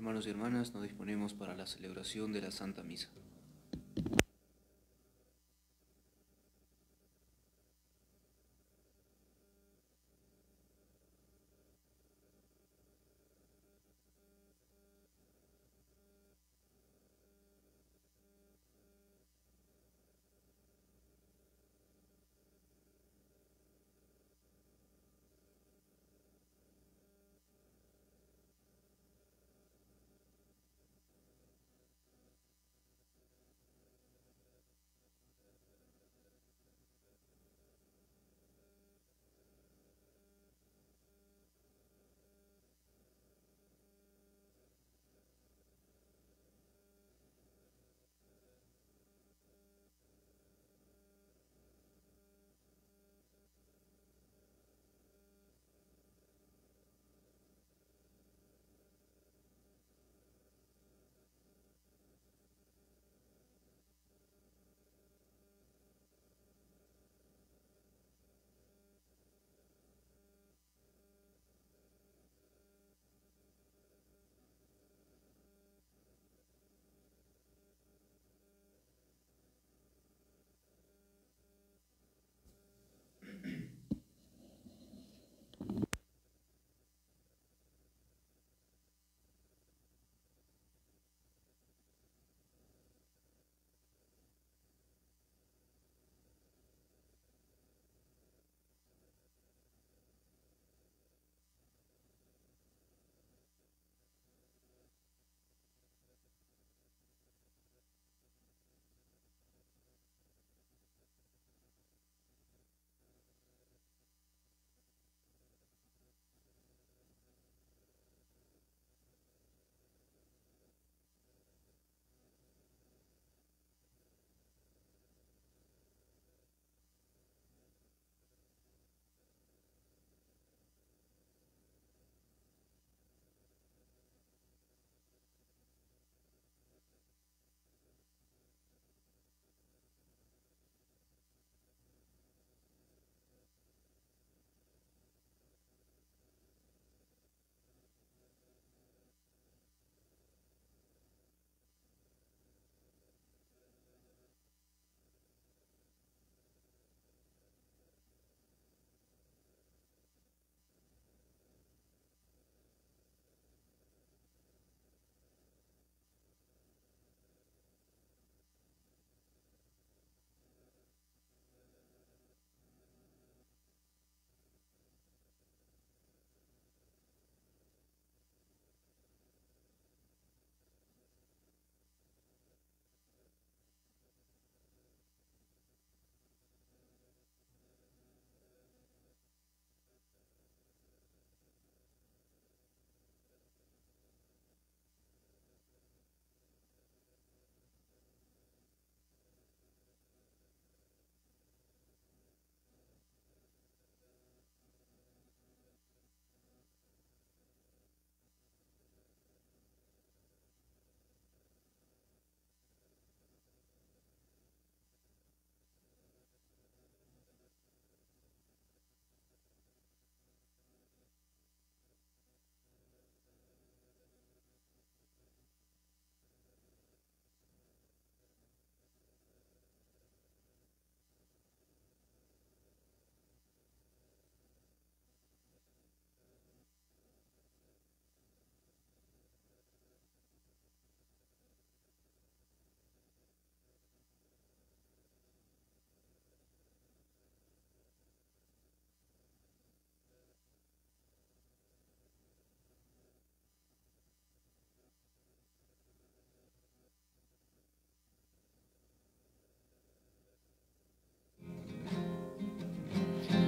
Hermanos y hermanas, nos disponemos para la celebración de la Santa Misa.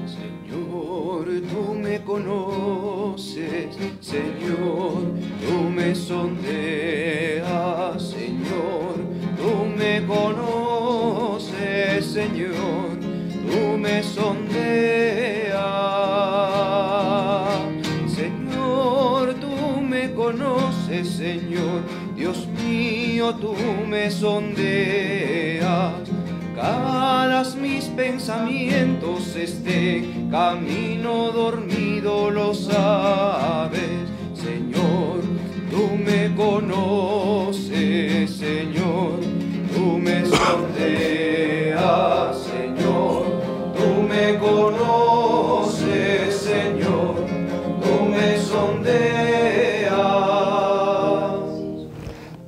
Señor, tú me conoces, Señor, tú me sondeas, Señor, tú me conoces, Señor, tú me sondeas. Señor, tú me conoces, Señor, Dios mío, tú me sondeas. Calas mis pensamientos, este camino dormido lo sabes, Señor, tú me me conoces, Señor, tú me sondeas, Señor, tú me conoces, Señor, tú me sondeas.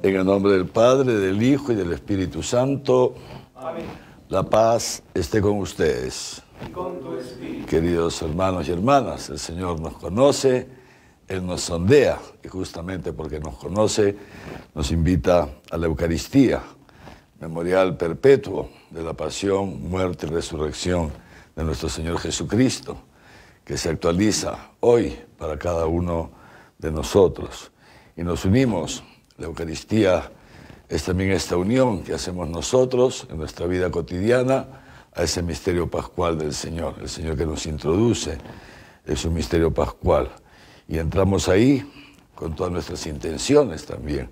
En el nombre del Padre, del Hijo y del Espíritu Santo. Amén. La paz esté con ustedes. Y con tu espíritu. Queridos hermanos y hermanas, el Señor nos conoce, Él nos sondea, y justamente porque nos conoce, nos invita a la Eucaristía, memorial perpetuo de la pasión, muerte y resurrección de nuestro Señor Jesucristo, que se actualiza hoy para cada uno de nosotros. Y nos unimos. La Eucaristía es también esta unión que hacemos nosotros en nuestra vida cotidiana a ese misterio pascual del Señor, el Señor que nos introduce, es un misterio pascual. Y entramos ahí con todas nuestras intenciones también,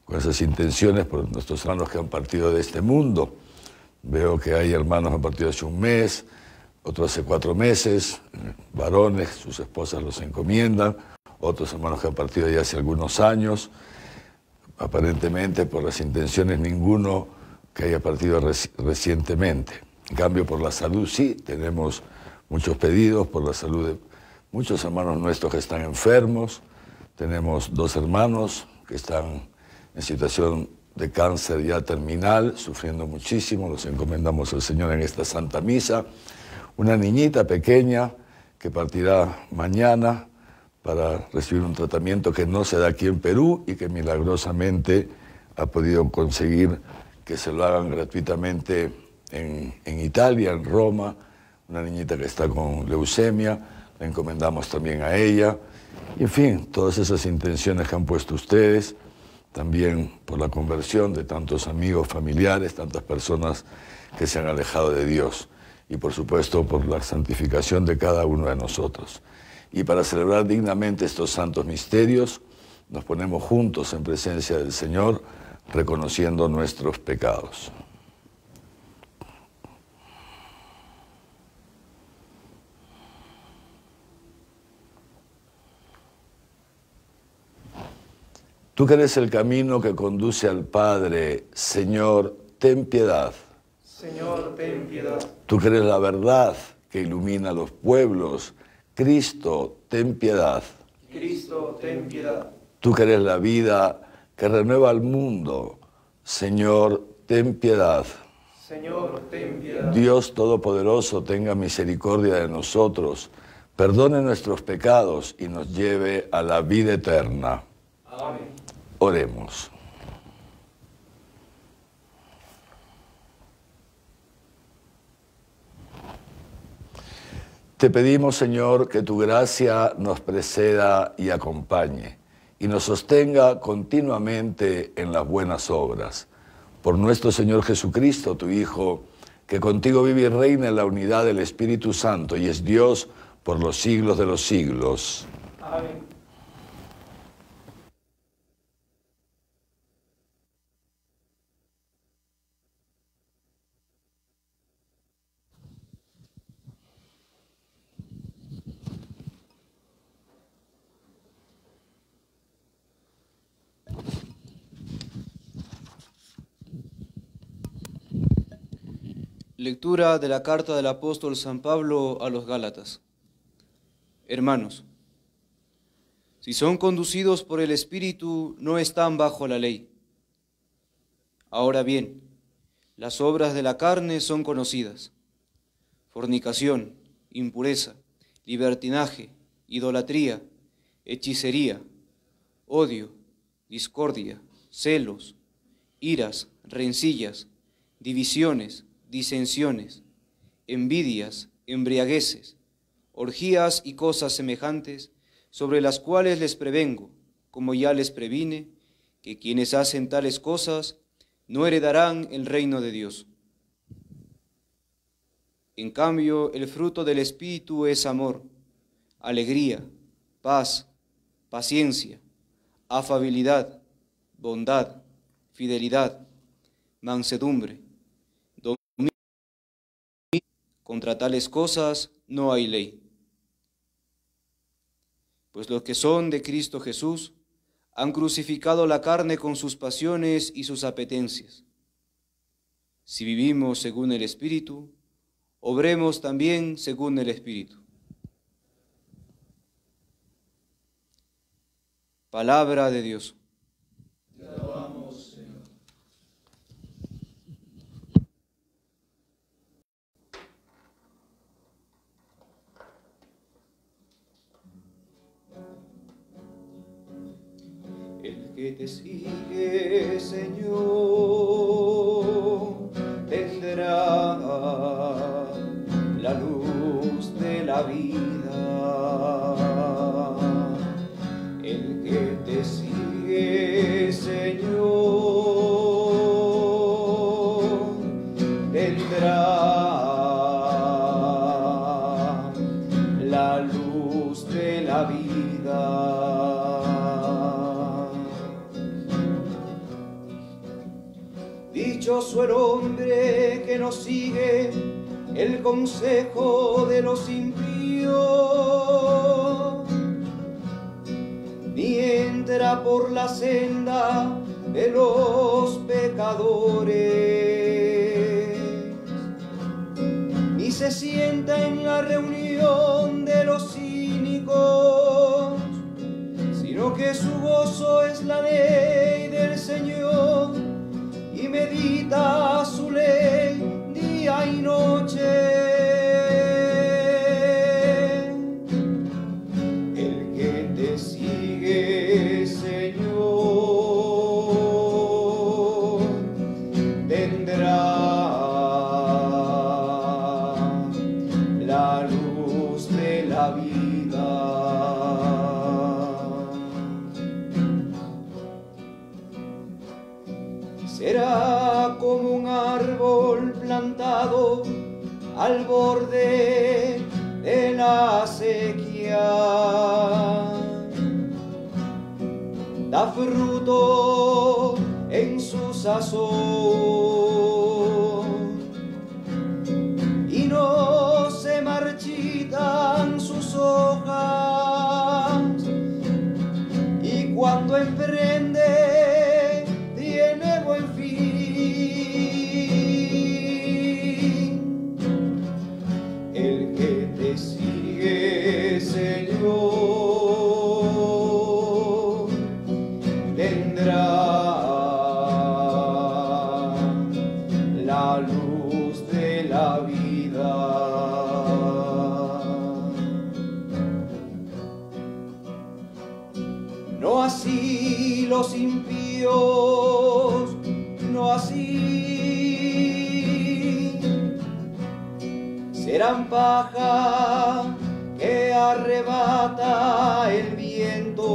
con esas intenciones por nuestros hermanos que han partido de este mundo. Veo que hay hermanos que han partido hace un mes, otros hace 4 meses, varones, sus esposas los encomiendan, otros hermanos que han partido ya hace algunos años. Aparentemente, por las intenciones, ninguno que haya partido recientemente. En cambio, por la salud sí, tenemos muchos pedidos por la salud de muchos hermanos nuestros que están enfermos. Tenemos 2 hermanos que están en situación de cáncer ya terminal, sufriendo muchísimo. Los encomendamos al Señor en esta Santa Misa. Una niñita pequeña que partirá mañana para recibir un tratamiento que no se da aquí en Perú y que milagrosamente ha podido conseguir que se lo hagan gratuitamente en Italia, en Roma. Una niñita que está con leucemia, la encomendamos también a ella. Y en fin, todas esas intenciones que han puesto ustedes, también por la conversión de tantos amigos, familiares, tantas personas que se han alejado de Dios. Y por supuesto por la santificación de cada uno de nosotros. Y para celebrar dignamente estos santos misterios, nos ponemos juntos en presencia del Señor, reconociendo nuestros pecados. Tú que eres el camino que conduce al Padre, Señor, ten piedad. Señor, ten piedad. Tú que eres la verdad que ilumina a los pueblos, Cristo, ten piedad. Cristo, ten piedad. Tú que eres la vida que renueva al mundo, Señor, ten piedad. Señor, ten piedad. Dios Todopoderoso, tenga misericordia de nosotros, perdone nuestros pecados y nos lleve a la vida eterna. Amén. Oremos. Te pedimos, Señor, que tu gracia nos preceda y acompañe y nos sostenga continuamente en las buenas obras. Por nuestro Señor Jesucristo, tu Hijo, que contigo vive y reina en la unidad del Espíritu Santo y es Dios por los siglos de los siglos. Amén. Lectura de la carta del apóstol San Pablo a los Gálatas. Hermanos, si son conducidos por el Espíritu, no están bajo la ley. Ahora bien, las obras de la carne son conocidas: fornicación, impureza, libertinaje, idolatría, hechicería, odio, discordia, celos, iras, rencillas, divisiones, disensiones, envidias, embriagueces, orgías y cosas semejantes, sobre las cuales les prevengo, como ya les previne, que quienes hacen tales cosas no heredarán el reino de Dios. En cambio, el fruto del Espíritu es amor, alegría, paz, paciencia, afabilidad, bondad, fidelidad, mansedumbre. Contra tales cosas no hay ley. Pues los que son de Cristo Jesús han crucificado la carne con sus pasiones y sus apetencias. Si vivimos según el Espíritu, obremos también según el Espíritu. Palabra de Dios. Te alabamos, Señor. El que te sigue, Señor, tendrá la luz de la vida. El que te sigue, Señor, tendrá la luz de la vida. Dichoso el hombre que no sigue el consejo de los impíos, ni entra por la senda de los pecadores, ni se sienta en la reunión de los cínicos, sino que su gozo es la ley del Señor, y medita su ley día y noche. El que te sigue, Señor, tendrá la luz de la vida. Será como un árbol plantado al borde de la acequia. Da fruto en su sazón y no se marchitan sus hojas. Y cuando emprende tiene buen fin. El que te sigue, Señor, tendrá la luz de la vida. No así los impíos, no así, serán paja que arrebata el viento,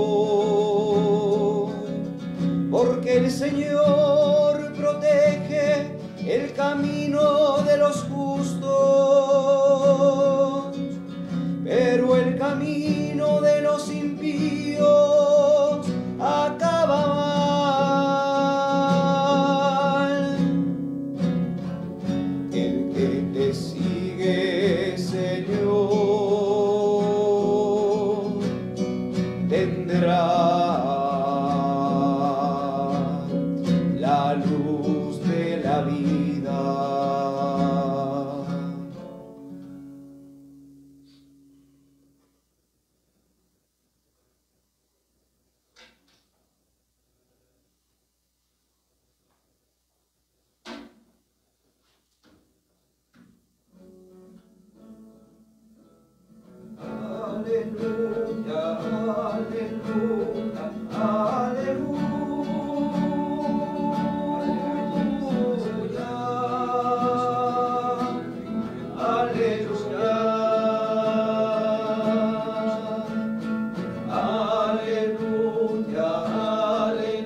porque el Señor protege el camino de los justos, pero el camino de los impíos acaba mal. El que te sigue, Señor, tendrá la luz de la vida. Aleluya, aleluya, aleluya, aleluya, aleluya, aleluya, aleluya.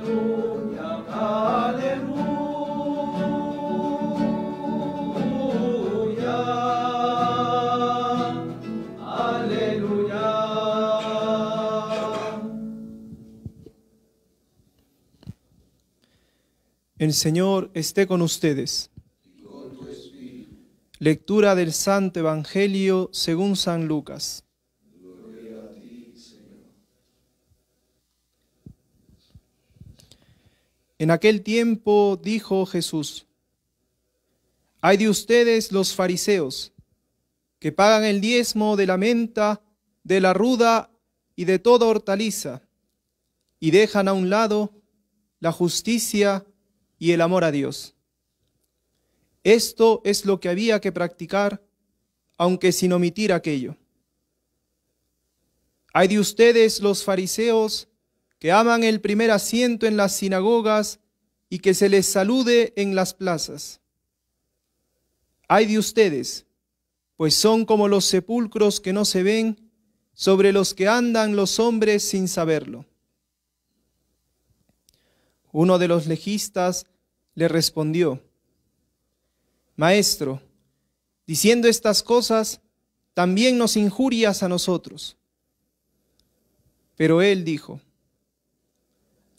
El Señor esté con ustedes. Lectura del Santo Evangelio según San Lucas. En aquel tiempo dijo Jesús: Ay de ustedes los fariseos, que pagan el diezmo de la menta, de la ruda y de toda hortaliza, y dejan a un lado la justicia y el amor a Dios. Esto es lo que había que practicar, aunque sin omitir aquello. Ay de ustedes los fariseos, que aman el primer asiento en las sinagogas y que se les salude en las plazas. Ay de ustedes, pues son como los sepulcros que no se ven, sobre los que andan los hombres sin saberlo. Uno de los legistas le respondió: Maestro, diciendo estas cosas, también nos injurias a nosotros. Pero él dijo: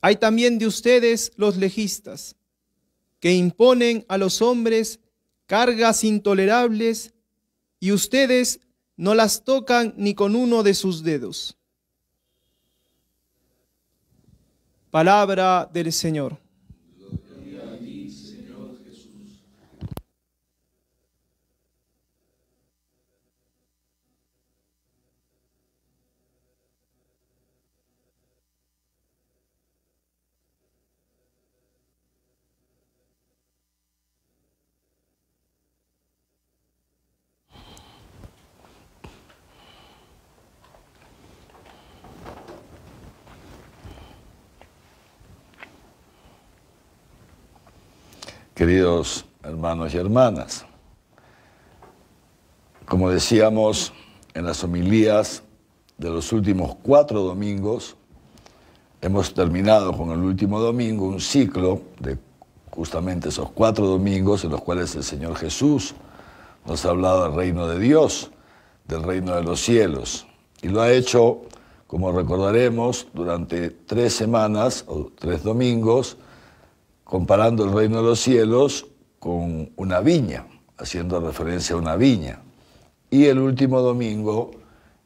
Hay también de ustedes los legistas, que imponen a los hombres cargas intolerables, y ustedes no las tocan ni con uno de sus dedos. Palabra del Señor. Gloria a ti, Señor Jesús. Queridos hermanos y hermanas, como decíamos en las homilías de los últimos 4 domingos, hemos terminado con el último domingo un ciclo de justamente esos 4 domingos en los cuales el Señor Jesús nos ha hablado del reino de Dios, del reino de los cielos, y lo ha hecho, como recordaremos, durante 3 semanas o 3 domingos, comparando el reino de los cielos con una viña, haciendo referencia a una viña. Y el último domingo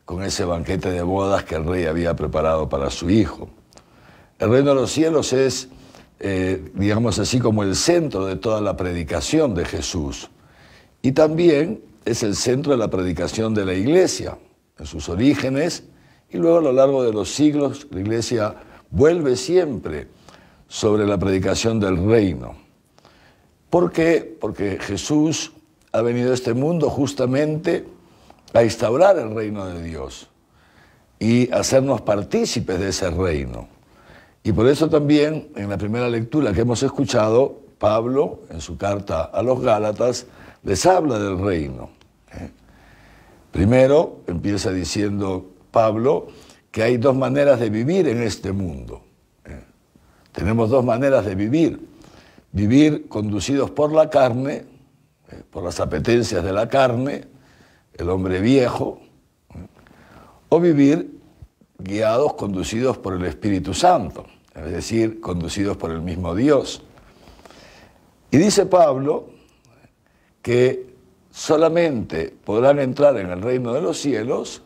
con ese banquete de bodas que el rey había preparado para su hijo. El reino de los cielos es, digamos así, como el centro de toda la predicación de Jesús. Y también es el centro de la predicación de la Iglesia, en sus orígenes, y luego a lo largo de los siglos la Iglesia vuelve siempre sobre la predicación del reino. ¿Por qué? Porque Jesús ha venido a este mundo justamente a instaurar el reino de Dios y hacernos partícipes de ese reino. Y por eso también, en la primera lectura que hemos escuchado, Pablo, en su carta a los Gálatas, les habla del reino. Primero, empieza diciendo Pablo que hay 2 maneras de vivir en este mundo. Tenemos 2 maneras de vivir. Vivir conducidos por la carne, por las apetencias de la carne, el hombre viejo, o vivir guiados, conducidos por el Espíritu Santo, es decir, conducidos por el mismo Dios. Y dice Pablo que solamente podrán entrar en el reino de los cielos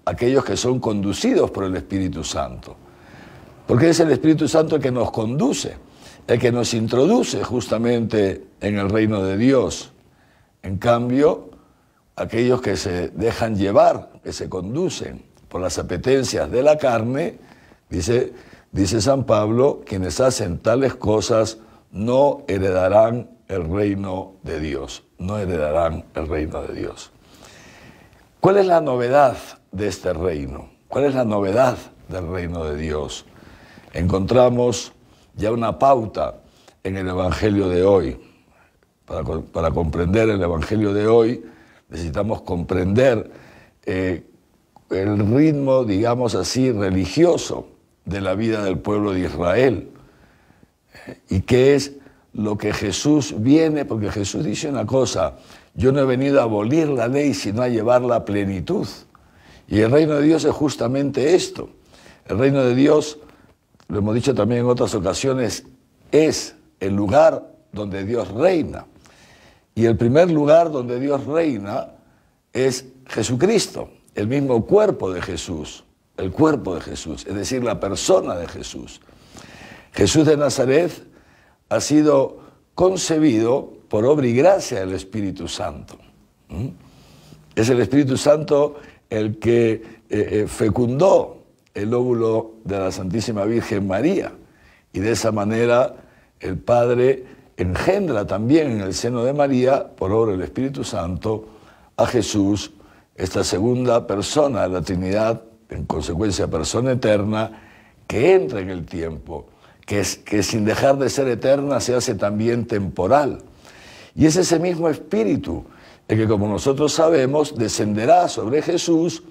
aquellos que son conducidos por el Espíritu Santo. Porque es el Espíritu Santo el que nos conduce, el que nos introduce justamente en el reino de Dios. En cambio, aquellos que se dejan llevar, que se conducen por las apetencias de la carne, dice San Pablo, quienes hacen tales cosas no heredarán el reino de Dios, no heredarán el reino de Dios. ¿Cuál es la novedad de este reino? ¿Cuál es la novedad del reino de Dios? Encontramos ya una pauta en el Evangelio de hoy. Para comprender el Evangelio de hoy necesitamos comprender el ritmo, digamos así, religioso de la vida del pueblo de Israel. Y qué es lo que Jesús viene, porque Jesús dice una cosa: yo no he venido a abolir la ley, sino a llevarla a plenitud. Y el reino de Dios es justamente esto. El reino de Dios, lo hemos dicho también en otras ocasiones, es el lugar donde Dios reina. Y el primer lugar donde Dios reina es Jesucristo, el mismo cuerpo de Jesús, el cuerpo de Jesús, es decir, la persona de Jesús. Jesús de Nazaret ha sido concebido por obra y gracia del Espíritu Santo. Es el Espíritu Santo el que fecundó el óvulo de la Santísima Virgen María, y de esa manera el Padre engendra también en el seno de María, por obra del Espíritu Santo, a Jesús, esta segunda persona de la Trinidad, en consecuencia persona eterna, que entra en el tiempo, que sin dejar de ser eterna se hace también temporal. Y es ese mismo Espíritu el que, como nosotros sabemos, descenderá sobre Jesús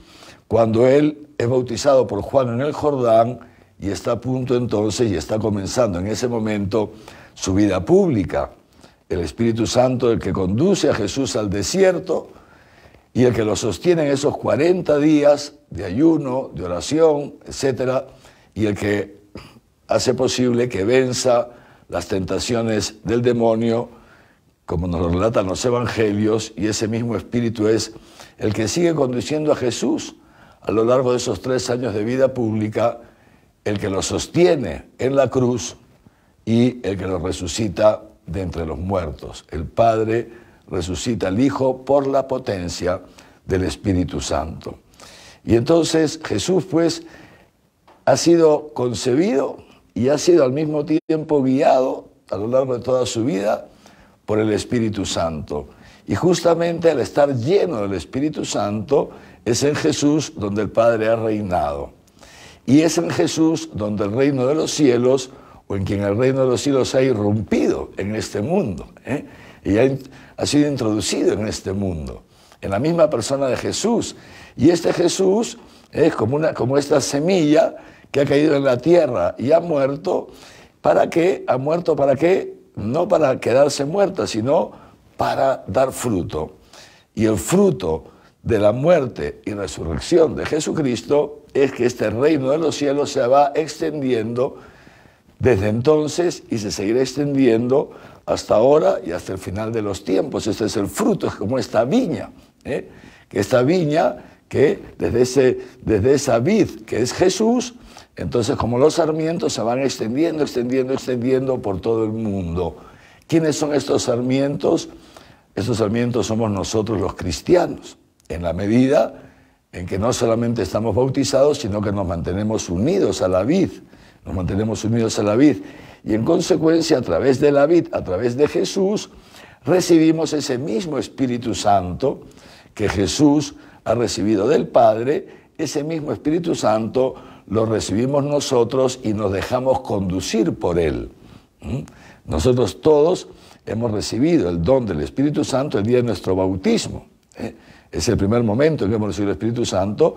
cuando Él es bautizado por Juan en el Jordán y está a punto entonces, y está comenzando en ese momento, su vida pública. El Espíritu Santo, el que conduce a Jesús al desierto y el que lo sostiene en esos 40 días de ayuno, de oración, etcétera, y el que hace posible que venza las tentaciones del demonio, como nos lo relatan los evangelios, y ese mismo Espíritu es el que sigue conduciendo a Jesús a lo largo de esos 3 años de vida pública, el que lo sostiene en la cruz y el que lo resucita de entre los muertos. El Padre resucita al Hijo por la potencia del Espíritu Santo. Y entonces Jesús, pues, ha sido concebido y ha sido al mismo tiempo guiado a lo largo de toda su vida por el Espíritu Santo. Y justamente al estar lleno del Espíritu Santo, es en Jesús donde el Padre ha reinado. Y es en Jesús donde el reino de los cielos, o en quien el reino de los cielos ha irrumpido en este mundo, y ha sido introducido en este mundo, en la misma persona de Jesús. Y este Jesús es como esta semilla que ha caído en la tierra y ha muerto. ¿Para qué? ¿Ha muerto para qué? No para quedarse muerta, sino para dar fruto. Y el fruto de la muerte y resurrección de Jesucristo es que este reino de los cielos se va extendiendo desde entonces y se seguirá extendiendo hasta ahora y hasta el final de los tiempos. Este es el fruto, es como esta viña, que esta viña que desde esa vid que es Jesús, entonces como los sarmientos se van extendiendo por todo el mundo. ¿Quiénes son estos sarmientos? Estos sarmientos somos nosotros los cristianos, en la medida en que no solamente estamos bautizados, sino que nos mantenemos unidos a la vid, y en consecuencia a través de la vid, a través de Jesús, recibimos ese mismo Espíritu Santo que Jesús ha recibido del Padre. Ese mismo Espíritu Santo lo recibimos nosotros y nos dejamos conducir por Él. Nosotros todos hemos recibido el don del Espíritu Santo el día de nuestro bautismo. Es el primer momento en que hemos recibido el Espíritu Santo.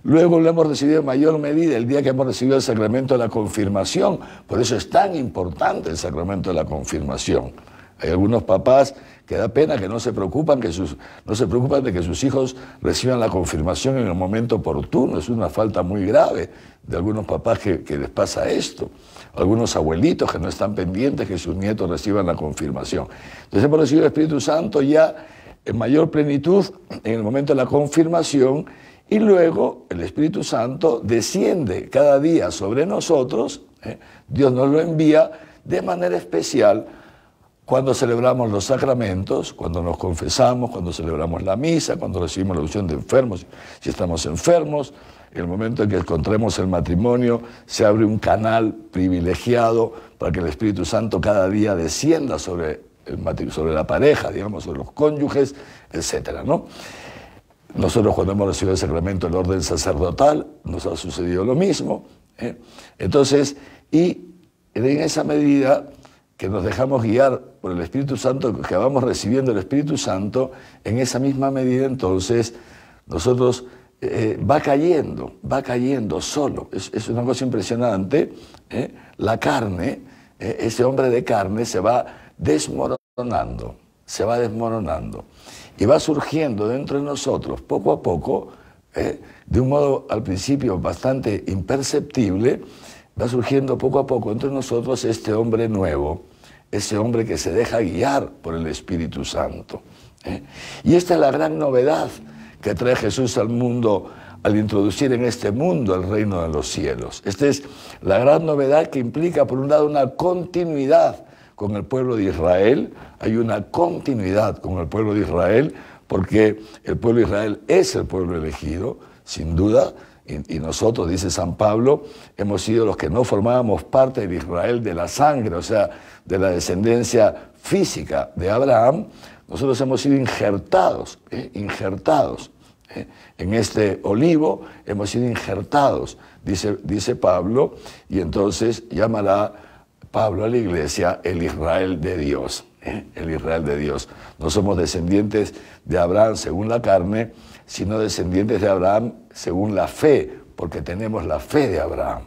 Luego lo hemos recibido en mayor medida el día que hemos recibido el sacramento de la confirmación. Por eso es tan importante el sacramento de la confirmación. Hay algunos papás que da pena que no se preocupan de que sus hijos reciban la confirmación en el momento oportuno. Es una falta muy grave de algunos papás que les pasa esto. Algunos abuelitos que no están pendientes que sus nietos reciban la confirmación. Entonces hemos recibido el Espíritu Santo ya en mayor plenitud en el momento de la confirmación, y luego el Espíritu Santo desciende cada día sobre nosotros. Dios nos lo envía de manera especial cuando celebramos los sacramentos, cuando nos confesamos, cuando celebramos la misa, cuando recibimos la unción de enfermos, si estamos enfermos. En el momento en que contraemos el matrimonio, se abre un canal privilegiado para que el Espíritu Santo cada día descienda sobre la pareja, digamos, sobre los cónyuges, etcétera, ¿no? Nosotros, cuando hemos recibido el sacramento del orden sacerdotal, nos ha sucedido lo mismo. Entonces, y en esa medida que nos dejamos guiar por el Espíritu Santo, que vamos recibiendo el Espíritu Santo, en esa misma medida, entonces, nosotros va cayendo solo. Es una cosa impresionante. La carne, ese hombre de carne se va desmoronando, y va surgiendo dentro de nosotros poco a poco, de un modo al principio bastante imperceptible, va surgiendo poco a poco entre nosotros este hombre nuevo, ese hombre que se deja guiar por el Espíritu Santo. Y esta es la gran novedad que trae Jesús al mundo al introducir en este mundo el reino de los cielos. Esta es la gran novedad que implica, por un lado, una continuidad con el pueblo de Israel, hay una continuidad con el pueblo de Israel, porque el pueblo de Israel es el pueblo elegido, sin duda, y nosotros, dice San Pablo, hemos sido los que no formábamos parte del Israel de la sangre, o sea, de la descendencia física de Abraham. Nosotros hemos sido injertados en este olivo, hemos sido injertados, dice Pablo, y entonces llamará Pablo a la iglesia el Israel de Dios, el Israel de Dios. No somos descendientes de Abraham según la carne, sino descendientes de Abraham según la fe, porque tenemos la fe de Abraham.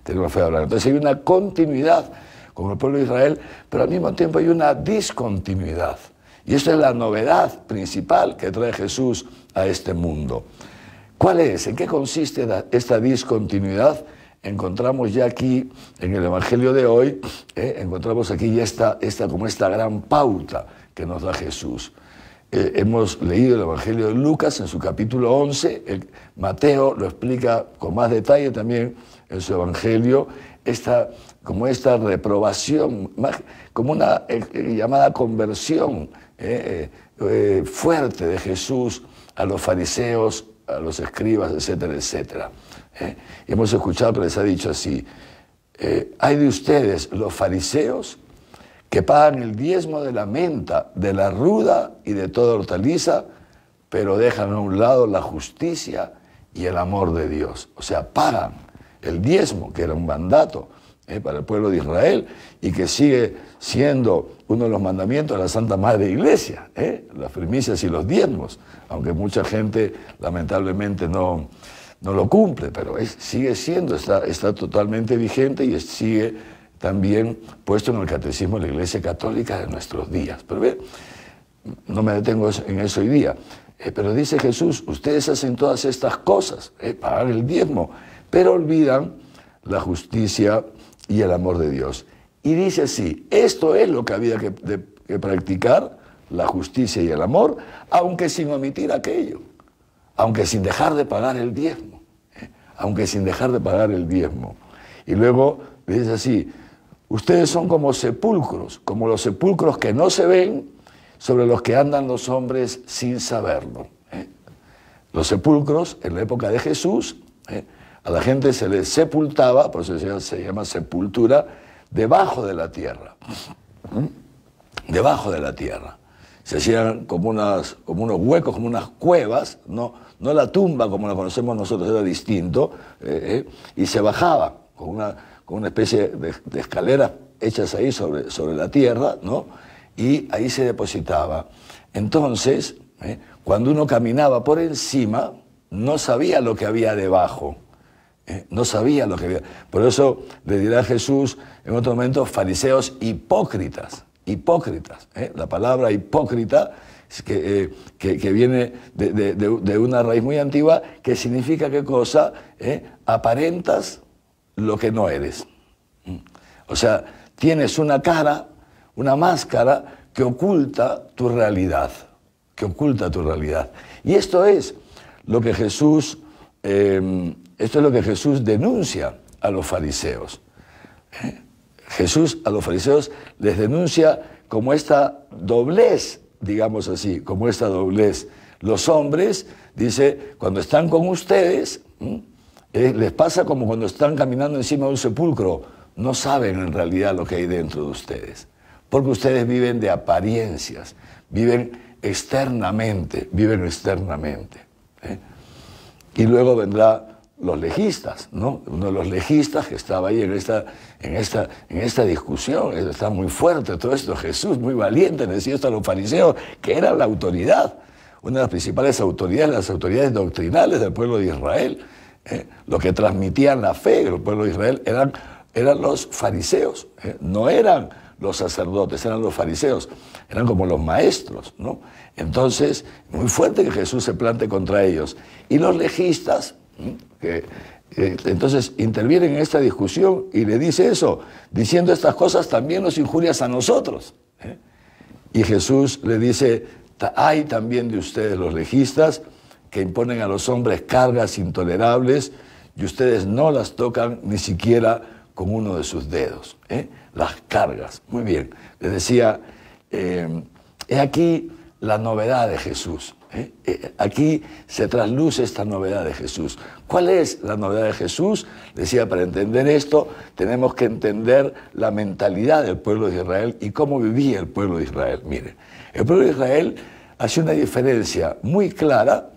Tenemos la fe de Abraham. Entonces hay una continuidad con el pueblo de Israel, pero al mismo tiempo hay una discontinuidad. Y esta es la novedad principal que trae Jesús a este mundo. ¿Cuál es? ¿En qué consiste esta discontinuidad? Encontramos ya aquí, en el Evangelio de hoy, encontramos aquí ya esta gran pauta que nos da Jesús. Hemos leído el Evangelio de Lucas en su capítulo 11, Mateo lo explica con más detalle también en su Evangelio, como esta reprobación, como una llamada conversión fuerte de Jesús a los fariseos, a los escribas, etcétera, etcétera. Y hemos escuchado que les ha dicho así: hay de ustedes los fariseos que pagan el diezmo de la menta, de la ruda y de toda hortaliza, pero dejan a un lado la justicia y el amor de Dios. O sea, pagan el diezmo, que era un mandato para el pueblo de Israel y que sigue siendo uno de los mandamientos de la Santa Madre Iglesia, las primicias y los diezmos, aunque mucha gente lamentablemente no lo cumple, pero sigue siendo, está totalmente vigente y sigue también puesto en el catecismo de la Iglesia Católica de nuestros días. Pero ve, no me detengo en eso hoy día, pero dice Jesús, ustedes hacen todas estas cosas, pagan el diezmo, pero olvidan la justicia y el amor de Dios. Y dice así, esto es lo que había que practicar, la justicia y el amor, aunque sin omitir aquello, aunque sin dejar de pagar el diezmo, aunque sin dejar de pagar el diezmo. Y luego dice así, ustedes son como sepulcros, como los sepulcros que no se ven, sobre los que andan los hombres sin saberlo. Los sepulcros, en la época de Jesús, a la gente se les sepultaba, por eso se llama sepultura, debajo de la tierra. Debajo de la tierra. Se hacían como unos huecos, como unas cuevas, no la tumba como la conocemos nosotros, era distinto, y se bajaba con una especie de escaleras hechas ahí sobre la tierra, ¿no? Y ahí se depositaba. Entonces, cuando uno caminaba por encima, no sabía lo que había debajo. No sabía lo que había. Por eso le dirá Jesús en otro momento, fariseos hipócritas. Hipócritas. La palabra hipócrita que viene de una raíz muy antigua que significa ¿qué cosa? Aparentas lo que no eres. O sea, tienes una cara, una máscara que oculta tu realidad. Que oculta tu realidad. Y esto es lo que Jesús denuncia a los fariseos. Jesús a los fariseos les denuncia como esta doblez, digamos así, como esta doblez. Los hombres, dice, cuando están con ustedes, les pasa como cuando están caminando encima de un sepulcro, no saben en realidad lo que hay dentro de ustedes, porque ustedes viven de apariencias, viven externamente. Y luego vendrá los legistas, ¿no? Uno de los legistas que estaba ahí en esta discusión, está muy fuerte todo esto, Jesús muy valiente, le decía esto a los fariseos, que eran la autoridad, una de las principales autoridades, las autoridades doctrinales del pueblo de Israel, lo que transmitían la fe del pueblo de Israel eran los fariseos, no eran los sacerdotes, eran los fariseos, eran como los maestros, ¿no? Entonces, muy fuerte que Jesús se plante contra ellos. Y los legistas, entonces intervienen en esta discusión y le dice eso, diciendo estas cosas también nos injurias a nosotros. Y Jesús le dice, hay también de ustedes los legistas que imponen a los hombres cargas intolerables y ustedes no las tocan ni siquiera con uno de sus dedos. Las cargas. Muy bien. Les decía, he aquí la novedad de Jesús. Aquí se trasluce esta novedad de Jesús. ¿Cuál es la novedad de Jesús? Decía, para entender esto tenemos que entender la mentalidad del pueblo de Israel y cómo vivía el pueblo de Israel. Mire, el pueblo de Israel hace una diferencia muy clara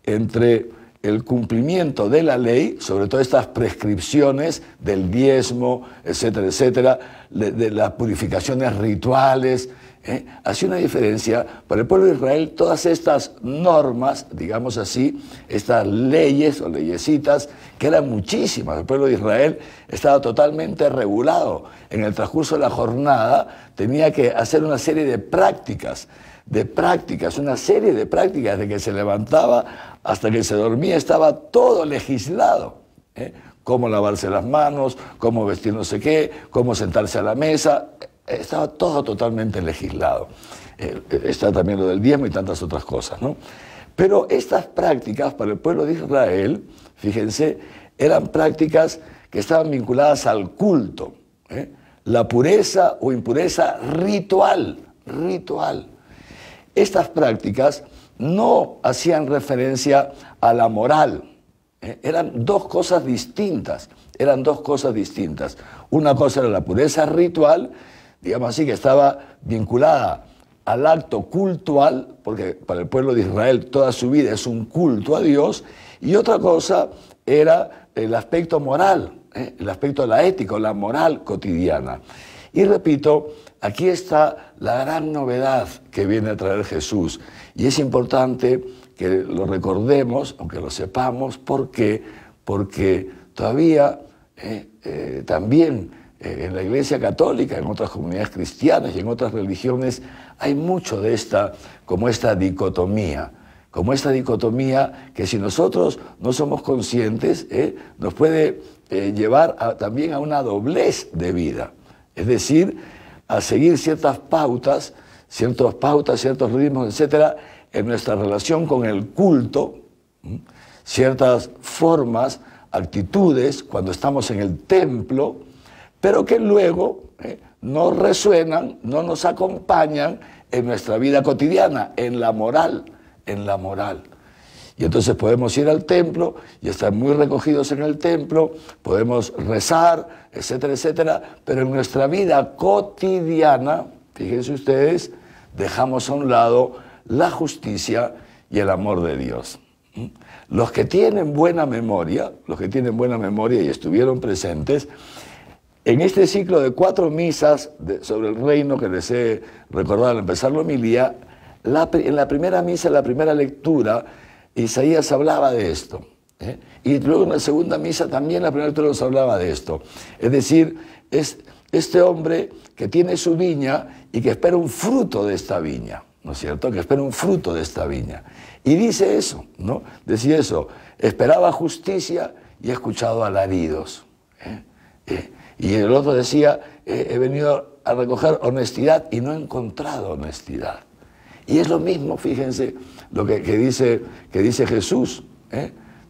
entre el cumplimiento de la ley, sobre todo estas prescripciones del diezmo, etcétera, etcétera, de las purificaciones rituales. Hace una diferencia para el pueblo de Israel. Todas estas normas, digamos así, estas leyes o leyesitas, que eran muchísimas, el pueblo de Israel estaba totalmente regulado. En el transcurso de la jornada tenía que hacer una serie de prácticas, una serie de prácticas, de que se levantaba hasta que se dormía, estaba todo legislado. Cómo lavarse las manos, cómo vestir no sé qué, cómo sentarse a la mesa. Estaba todo totalmente legislado. Está también lo del diezmo y tantas otras cosas, ¿no? Pero estas prácticas para el pueblo de Israel, fíjense, eran prácticas que estaban vinculadas al culto, la pureza o impureza ritual. Estas prácticas no hacían referencia a la moral. Eran dos cosas distintas. Una cosa era la pureza ritual, digamos así, que estaba vinculada al acto cultual, porque para el pueblo de Israel toda su vida es un culto a Dios, y otra cosa era el aspecto moral, el aspecto de la ética, la moral cotidiana. Y repito, aquí está la gran novedad que viene a traer Jesús, y es importante que lo recordemos, aunque lo sepamos. ¿Por qué? Porque todavía también en la Iglesia Católica, en otras comunidades cristianas y en otras religiones, hay mucho de esta dicotomía, que si nosotros no somos conscientes, nos puede llevar también a una doblez de vida, es decir, a seguir ciertas pautas, ciertos ritmos, etcétera, en nuestra relación con el culto, ciertas formas, actitudes, cuando estamos en el templo, pero que luego no resuenan, no nos acompañan en nuestra vida cotidiana, en la moral. Y entonces podemos ir al templo y estar muy recogidos en el templo, podemos rezar, etcétera, etcétera, pero en nuestra vida cotidiana, fíjense ustedes, dejamos a un lado la justicia y el amor de Dios. Los que tienen buena memoria y estuvieron presentes en este ciclo de 4 misas sobre el reino que les he recordado al empezar la homilía, en la primera misa, en la primera lectura, Isaías hablaba de esto. Y luego en la segunda misa también la primera lectura nos hablaba de esto. Es decir, es este hombre que tiene su viña y que espera un fruto de esta viña, ¿no es cierto? Que espera un fruto de esta viña. Y dice eso, ¿no? Decía eso, esperaba justicia y he escuchado alaridos. Y el otro decía, he venido a recoger honestidad y no he encontrado honestidad. Y es lo mismo, fíjense, lo que dice Jesús.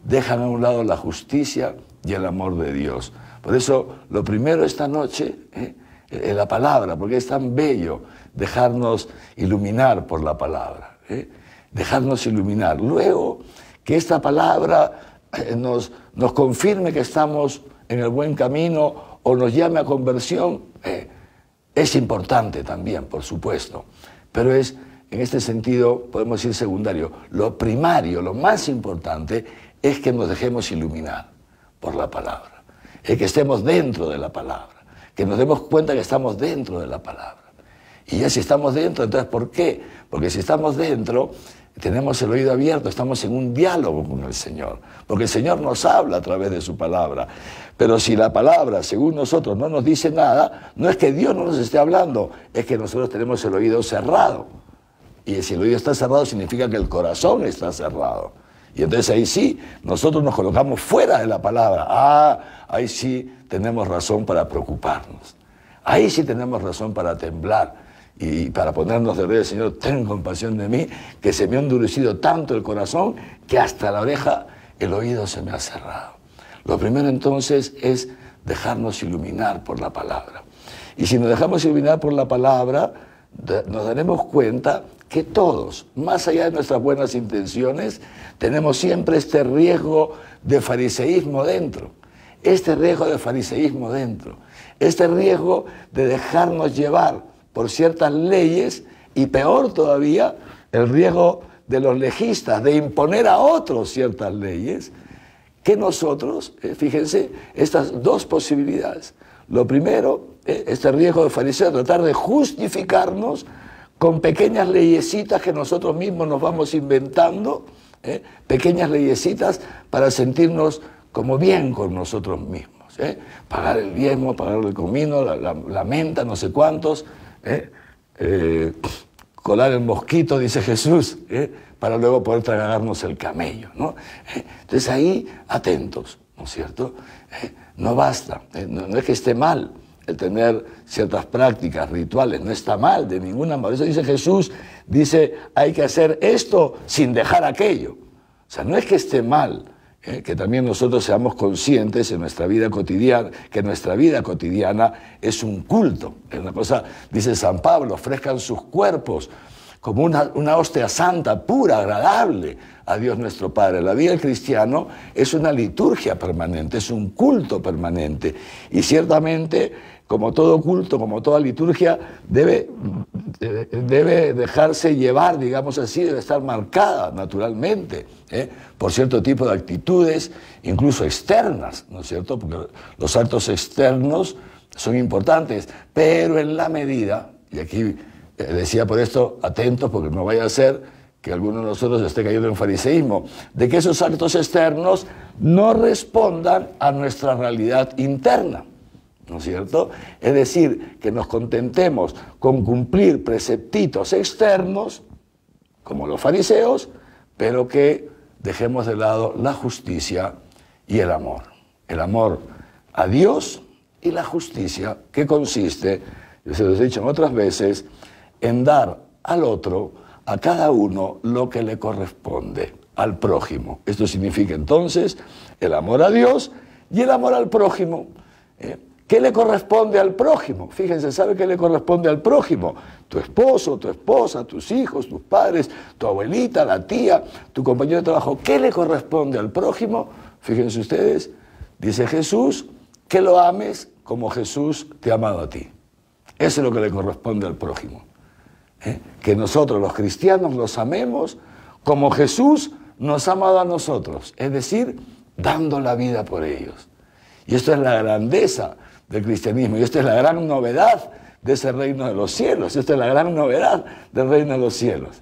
Dejan a un lado la justicia y el amor de Dios. Por eso, lo primero esta noche, es la palabra, porque es tan bello dejarnos iluminar por la palabra. Dejarnos iluminar. Luego, que esta palabra nos confirme que estamos en el buen camino o nos llame a conversión, es importante también, por supuesto, pero es, en este sentido, podemos decir secundario. Lo primario, lo más importante, es que nos dejemos iluminar por la palabra, es que estemos dentro de la palabra, que nos demos cuenta que estamos dentro de la palabra. Y ya si estamos dentro, entonces, ¿por qué? Porque si estamos dentro, tenemos el oído abierto, estamos en un diálogo con el Señor, porque el Señor nos habla a través de su palabra. Pero si la palabra, según nosotros, no nos dice nada, no es que Dios no nos esté hablando, es que nosotros tenemos el oído cerrado. Y si el oído está cerrado, significa que el corazón está cerrado. Y entonces ahí sí, nosotros nos colocamos fuera de la palabra. Ahí sí tenemos razón para preocuparnos. Ahí sí tenemos razón para temblar. Y para ponernos de rodillas, Señor, ten compasión de mí, que se me ha endurecido tanto el corazón que hasta la oreja, el oído se me ha cerrado. Lo primero entonces es dejarnos iluminar por la palabra. Y si nos dejamos iluminar por la palabra, nos daremos cuenta que todos, más allá de nuestras buenas intenciones, tenemos siempre este riesgo de fariseísmo dentro. Este riesgo de fariseísmo dentro. Este riesgo de dejarnos llevar por ciertas leyes y peor todavía, el riesgo de los legistas de imponer a otros ciertas leyes que nosotros, fíjense, estas dos posibilidades. Lo primero, este riesgo de fariseo, tratar de justificarnos con pequeñas leyesitas que nosotros mismos nos vamos inventando, pequeñas leyesitas para sentirnos como bien con nosotros mismos. Pagar el diezmo, pagar el comino, la menta, no sé cuántos, colar el mosquito, dice Jesús, para luego poder tragarnos el camello, ¿no? Entonces ahí, atentos, ¿no es cierto? No basta, no es que esté mal el tener ciertas prácticas, rituales, no está mal de ninguna manera. Eso dice Jesús, dice, hay que hacer esto sin dejar aquello. O sea, no es que esté mal, que también nosotros seamos conscientes en nuestra vida cotidiana, que nuestra vida cotidiana es un culto. Es una cosa, dice San Pablo, ofrezcan sus cuerpos como una hostia santa, pura, agradable a Dios nuestro Padre. La vida del cristiano es una liturgia permanente, es un culto permanente. Y ciertamente, como todo culto, como toda liturgia, debe dejarse llevar, digamos así, debe estar marcada naturalmente, por cierto tipo de actitudes, incluso externas, ¿no es cierto? Porque los actos externos son importantes, pero en la medida, y aquí decía por esto, atentos, porque no vaya a ser que alguno de nosotros esté cayendo en fariseísmo, de que esos actos externos no respondan a nuestra realidad interna, ¿no es cierto? Es decir, que nos contentemos con cumplir preceptitos externos, como los fariseos, pero que dejemos de lado la justicia y el amor a Dios y la justicia, que consiste, yo se los he dicho en otras veces, en dar al otro, a cada uno, lo que le corresponde, al prójimo. Esto significa entonces el amor a Dios y el amor al prójimo. ¿Qué le corresponde al prójimo? Fíjense, ¿sabe qué le corresponde al prójimo? Tu esposo, tu esposa, tus hijos, tus padres, tu abuelita, la tía, tu compañero de trabajo. ¿Qué le corresponde al prójimo? Fíjense ustedes, dice Jesús, que lo ames como Jesús te ha amado a ti. Eso es lo que le corresponde al prójimo. Que nosotros los cristianos los amemos como Jesús nos ha amado a nosotros, es decir, dando la vida por ellos. Y esto es la grandeza del cristianismo, y esto es la gran novedad de ese reino de los cielos, esto es la gran novedad del reino de los cielos,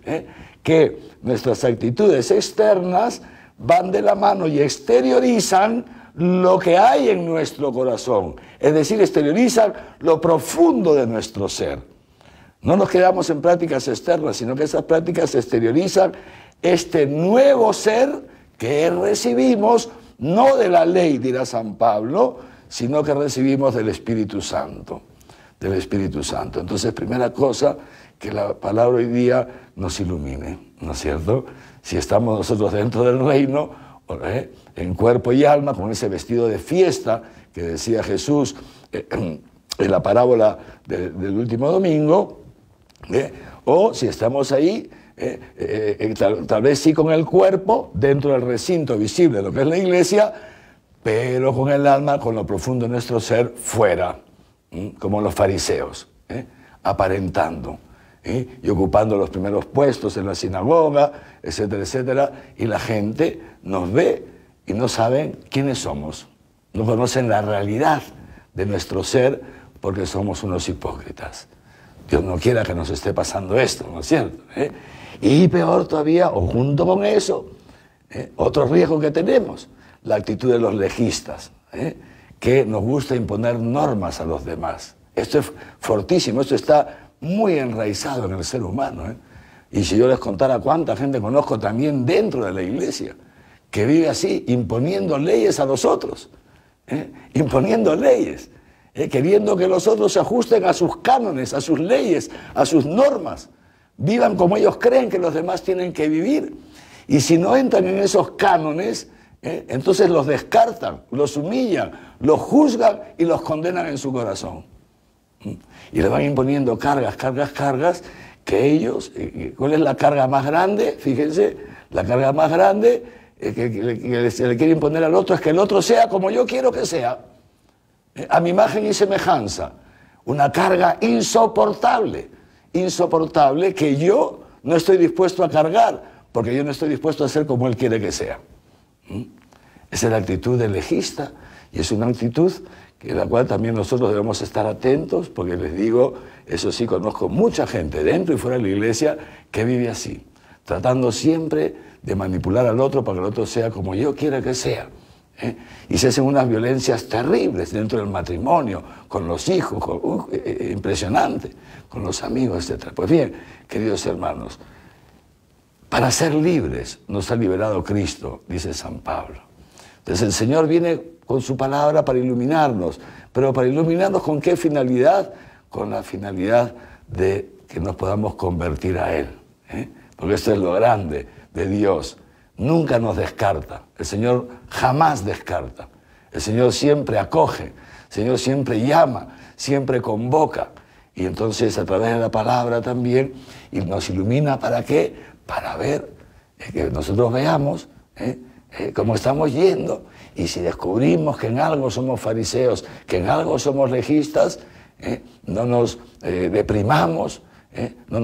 que nuestras actitudes externas van de la mano y exteriorizan lo que hay en nuestro corazón, es decir, exteriorizan lo profundo de nuestro ser. No nos quedamos en prácticas externas, sino que esas prácticas exteriorizan este nuevo ser que recibimos, no de la ley, dirá San Pablo, sino que recibimos del Espíritu Santo. Del Espíritu Santo. Entonces, primera cosa, que la palabra hoy día nos ilumine, ¿no es cierto? Si estamos nosotros dentro del reino, en cuerpo y alma, con ese vestido de fiesta que decía Jesús en la parábola del último domingo, o si estamos ahí, tal vez sí con el cuerpo dentro del recinto visible de lo que es la iglesia, pero con el alma, con lo profundo de nuestro ser, fuera, como los fariseos, aparentando, y ocupando los primeros puestos en la sinagoga, etcétera, etcétera, y la gente nos ve y no saben quiénes somos, no conocen la realidad de nuestro ser porque somos unos hipócritas. Dios no quiera que nos esté pasando esto, ¿no es cierto? Y peor todavía, o junto con eso, otro riesgo que tenemos, la actitud de los legistas, que nos gusta imponer normas a los demás. Esto es fortísimo, esto está muy enraizado en el ser humano. Y si yo les contara cuánta gente conozco también dentro de la iglesia, que vive así, imponiendo leyes a los otros, imponiendo leyes. Queriendo que los otros se ajusten a sus cánones, a sus leyes, a sus normas, vivan como ellos creen que los demás tienen que vivir. Y si no entran en esos cánones, Entonces los descartan, los humillan, los juzgan y los condenan en su corazón. Y le van imponiendo cargas, que ellos, ¿cuál es la carga más grande? Fíjense, la carga más grande que se le quiere imponer al otro es que el otro sea como yo quiero que sea, a mi imagen y semejanza. Una carga insoportable que yo no estoy dispuesto a cargar, porque yo no estoy dispuesto a ser como él quiere que sea. Esa es la actitud del legista, y es una actitud en la cual también nosotros debemos estar atentos, porque les digo, eso sí, conozco mucha gente dentro y fuera de la iglesia que vive así, tratando siempre de manipular al otro para que el otro sea como yo quiera que sea. Y se hacen unas violencias terribles dentro del matrimonio, con los hijos, impresionante, con los amigos, etc. Pues bien, queridos hermanos, para ser libres nos ha liberado Cristo, dice San Pablo. Entonces el Señor viene con su palabra para iluminarnos, pero para iluminarnos ¿con qué finalidad? Con la finalidad de que nos podamos convertir a Él, porque esto es lo grande de Dios. Nunca nos descarta, el Señor jamás descarta, el Señor siempre acoge, el Señor siempre llama, siempre convoca, y entonces a través de la palabra también, y nos ilumina ¿para qué? Para ver, que nosotros veamos cómo estamos yendo, y si descubrimos que en algo somos fariseos, que en algo somos legistas, no nos deprimamos, no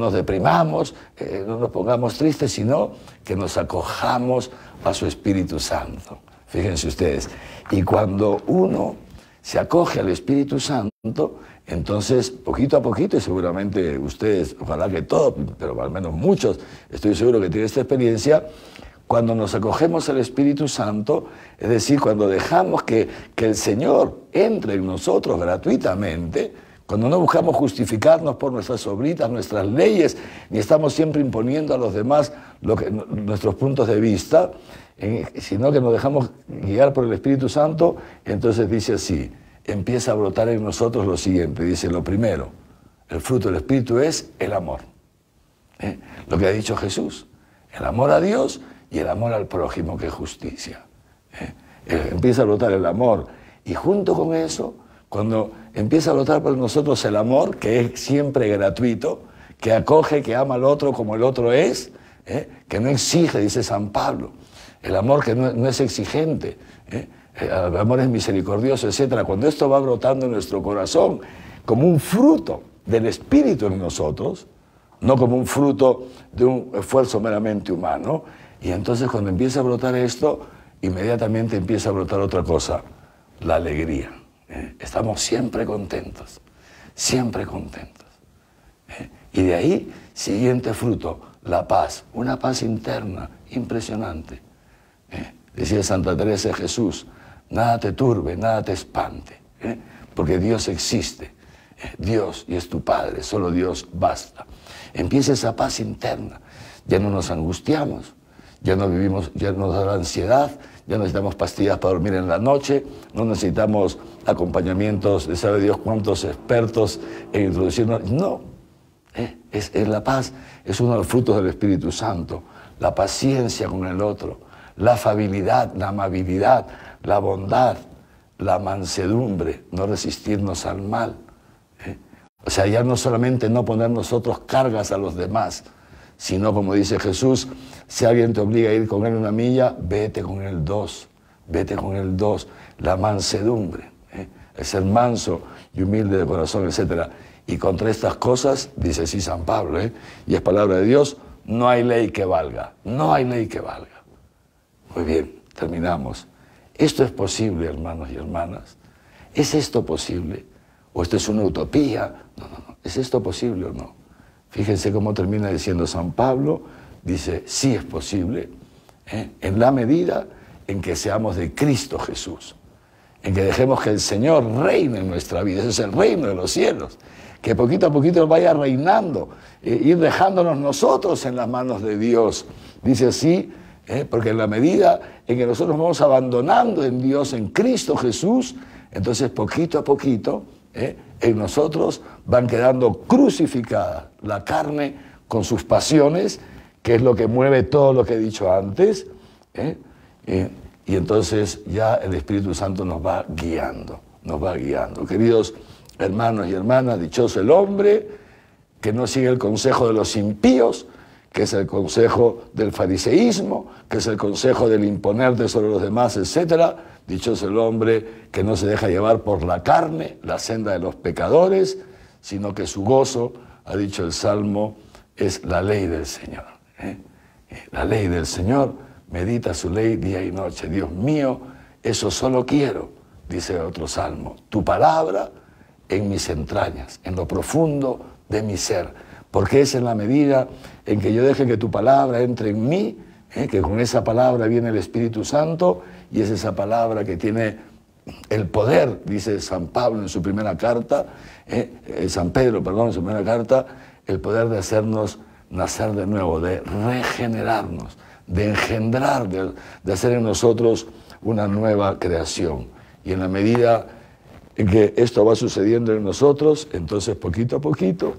nos pongamos tristes, sino que nos acojamos a su Espíritu Santo. Fíjense ustedes, y cuando uno se acoge al Espíritu Santo, entonces poquito a poquito, y seguramente ustedes, ojalá que todos, pero al menos muchos, estoy seguro que tienen esta experiencia, cuando nos acogemos al Espíritu Santo, es decir, cuando dejamos que el Señor entre en nosotros gratuitamente, cuando no buscamos justificarnos por nuestras obritas, nuestras leyes, ni estamos siempre imponiendo a los demás nuestros puntos de vista, sino que nos dejamos guiar por el Espíritu Santo, entonces dice así, empieza a brotar en nosotros lo siguiente, dice lo primero, el fruto del Espíritu es el amor. Lo que ha dicho Jesús, el amor a Dios y el amor al prójimo, que es justicia. Empieza a brotar el amor, y junto con eso, cuando empieza a brotar por nosotros el amor, que es siempre gratuito, que acoge, que ama al otro como el otro es, que no exige, dice San Pablo, el amor que no es exigente, el amor es misericordioso, etc. Cuando esto va brotando en nuestro corazón como un fruto del Espíritu en nosotros, no como un fruto de un esfuerzo meramente humano, y entonces cuando empieza a brotar esto, inmediatamente empieza a brotar otra cosa, la alegría. Estamos siempre contentos, siempre contentos. Y de ahí, siguiente fruto, la paz, una paz interna impresionante. Decía Santa Teresa de Jesús, nada te turbe, nada te espante, porque Dios existe, Dios y es tu Padre, solo Dios basta. Empieza esa paz interna, ya no nos angustiamos, ya no vivimos, ya nos da la ansiedad, ya no necesitamos pastillas para dormir en la noche, no necesitamos acompañamientos de sabe Dios cuántos expertos en introducirnos. No, es la paz, es uno de los frutos del Espíritu Santo, la paciencia con el otro, la afabilidad, la amabilidad, la bondad, la mansedumbre, no resistirnos al mal. O sea, ya no solamente no poner nosotros cargas a los demás, sino como dice Jesús, si alguien te obliga a ir con él 1 milla, vete con él 2, vete con él 2, la mansedumbre, el ser manso y humilde de corazón, etc. Y contra estas cosas, dice así San Pablo, y es palabra de Dios, no hay ley que valga, no hay ley que valga. Muy bien, terminamos. ¿Esto es posible, hermanos y hermanas? ¿Es esto posible? ¿O esto es una utopía? No. ¿Es esto posible o no? Fíjense cómo termina diciendo San Pablo, dice, sí es posible, en la medida en que seamos de Cristo Jesús, en que dejemos que el Señor reine en nuestra vida, ese es el reino de los cielos, que poquito a poquito vaya reinando, ir dejándonos nosotros en las manos de Dios. Dice así, porque en la medida en que nosotros vamos abandonando en Dios, en Cristo Jesús, entonces poquito a poquito, en nosotros van quedando crucificadas la carne con sus pasiones, que es lo que mueve todo lo que he dicho antes, y entonces ya el Espíritu Santo nos va guiando, nos va guiando. Queridos hermanos y hermanas, dichoso el hombre que no sigue el consejo de los impíos, que es el consejo del fariseísmo, que es el consejo del imponerte sobre los demás, etc. Dichoso el hombre que no se deja llevar por la carne, la senda de los pecadores, sino que su gozo, ha dicho el Salmo, es la ley del Señor. La ley del Señor, medita su ley día y noche. Dios mío, eso solo quiero, dice otro Salmo, tu palabra en mis entrañas, en lo profundo de mi ser, porque es en la medida en que yo deje que tu palabra entre en mí, que con esa palabra viene el Espíritu Santo, y es esa palabra que tiene el poder, dice San Pablo en su primera carta, San Pedro, perdón, en su primera carta, el poder de hacernos nacer de nuevo, de regenerarnos, de engendrar, de hacer en nosotros una nueva creación. Y en la medida en que esto va sucediendo en nosotros, entonces poquito a poquito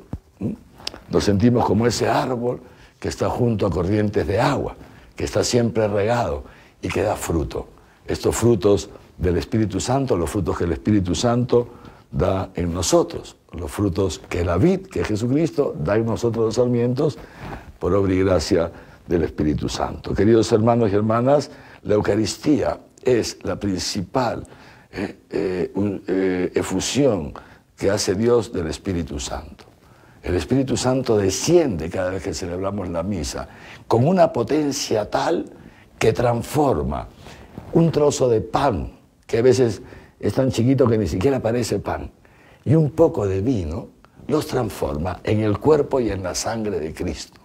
nos sentimos como ese árbol que está junto a corrientes de agua, que está siempre regado y que da fruto. Estos frutos del Espíritu Santo, los frutos que el Espíritu Santo da en nosotros, los frutos que la vid, que Jesucristo, da en nosotros los sarmientos, por obra y gracia del Espíritu Santo. Queridos hermanos y hermanas, la Eucaristía es la principal efusión que hace Dios del Espíritu Santo. El Espíritu Santo desciende cada vez que celebramos la misa con una potencia tal que transforma un trozo de pan, que a veces es tan chiquito que ni siquiera parece pan, y un poco de vino, los transforma en el cuerpo y en la sangre de Cristo.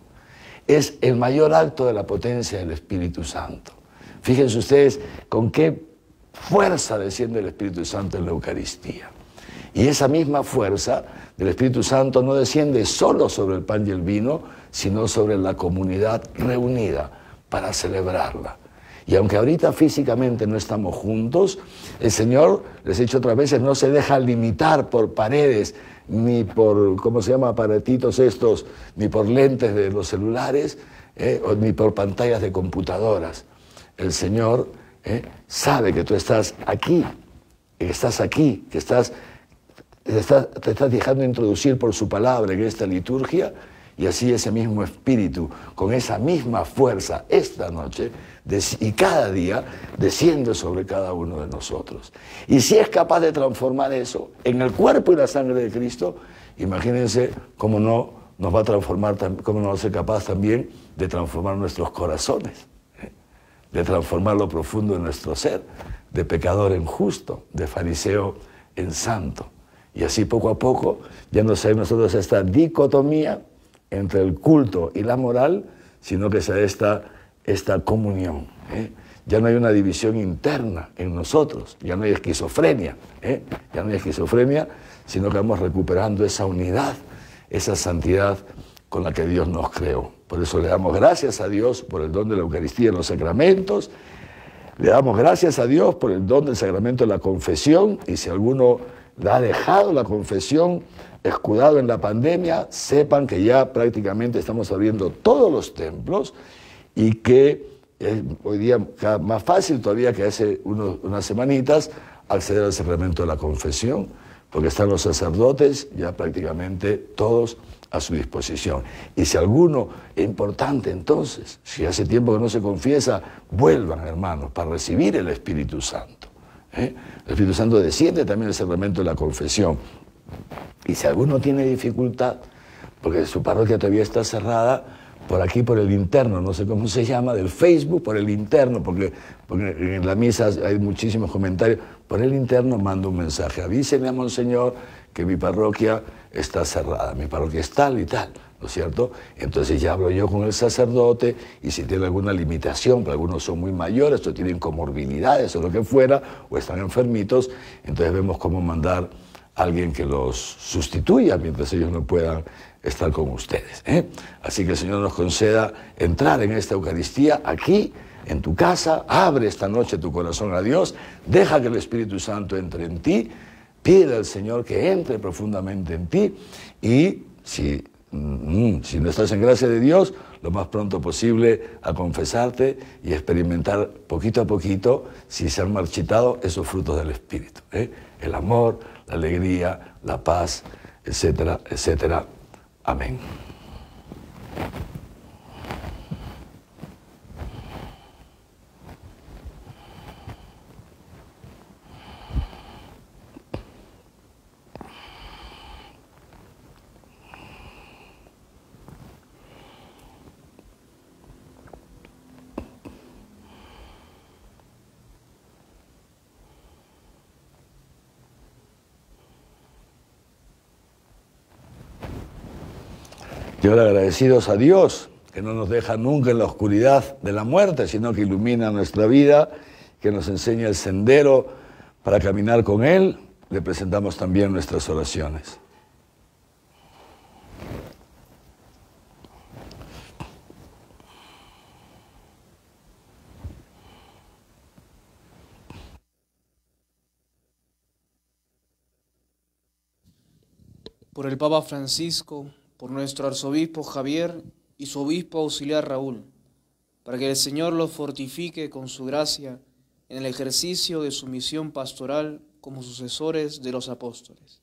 Es el mayor acto de la potencia del Espíritu Santo. Fíjense ustedes con qué fuerza desciende el Espíritu Santo en la Eucaristía. Y esa misma fuerza del Espíritu Santo no desciende solo sobre el pan y el vino, sino sobre la comunidad reunida para celebrarla. Y aunque ahorita físicamente no estamos juntos, el Señor, les he dicho otras veces, no se deja limitar por paredes, ni por, ¿cómo se llama?, aparatitos estos, ni por lentes de los celulares, ni por pantallas de computadoras. El Señor sabe que tú estás aquí, que te estás dejando introducir por su palabra en esta liturgia, y así ese mismo Espíritu, con esa misma fuerza, esta noche y cada día, desciende sobre cada uno de nosotros. Y si es capaz de transformar eso en el cuerpo y la sangre de Cristo, imagínense cómo no nos va a transformar, cómo no va a ser capaz también de transformar nuestros corazones, de transformar lo profundo de nuestro ser, de pecador en justo, de fariseo en santo. Y así poco a poco ya no sea nosotros esta dicotomía entre el culto y la moral, sino que sea esta comunión. Ya no hay una división interna en nosotros, ya no hay esquizofrenia, ya no hay esquizofrenia, sino que vamos recuperando esa unidad, esa santidad con la que Dios nos creó. Por eso le damos gracias a Dios por el don de la Eucaristía en los sacramentos, le damos gracias a Dios por el don del sacramento de la confesión, y si alguno ha dejado la confesión escudado en la pandemia, sepan que ya prácticamente estamos abriendo todos los templos y que es hoy día más fácil todavía que hace unas semanitas acceder al sacramento de la confesión, porque están los sacerdotes ya prácticamente todos a su disposición. Y si alguno es importante, entonces, si hace tiempo que no se confiesa, vuelvan, hermanos, para recibir el Espíritu Santo. El Espíritu Santo desciende también el sacramento de la confesión. Y si alguno tiene dificultad, porque su parroquia todavía está cerrada, por aquí, por el interno, no sé cómo se llama, del Facebook, por el interno, porque en la misa hay muchísimos comentarios, por el interno mando un mensaje, avísenle a Monseñor que mi parroquia está cerrada, mi parroquia es tal y tal, ¿no es cierto? Entonces ya hablo yo con el sacerdote, y si tiene alguna limitación, porque algunos son muy mayores, o tienen comorbilidades o lo que fuera, o están enfermitos, entonces vemos cómo mandar a alguien que los sustituya mientras ellos no puedan estar con ustedes. Así que el Señor nos conceda entrar en esta Eucaristía aquí, en tu casa. Abre esta noche tu corazón a Dios, deja que el Espíritu Santo entre en ti, pide al Señor que entre profundamente en ti, y si no estás en gracia de Dios, lo más pronto posible a confesarte y experimentar poquito a poquito si se han marchitado esos frutos del Espíritu, ¿eh? El amor, la alegría, la paz, etcétera, etcétera. Amén. Y ahora agradecidos a Dios, que no nos deja nunca en la oscuridad de la muerte, sino que ilumina nuestra vida, que nos enseña el sendero para caminar con Él, le presentamos también nuestras oraciones. Por el Papa Francisco, por nuestro arzobispo Javier y su obispo auxiliar Raúl, para que el Señor los fortifique con su gracia en el ejercicio de su misión pastoral como sucesores de los apóstoles.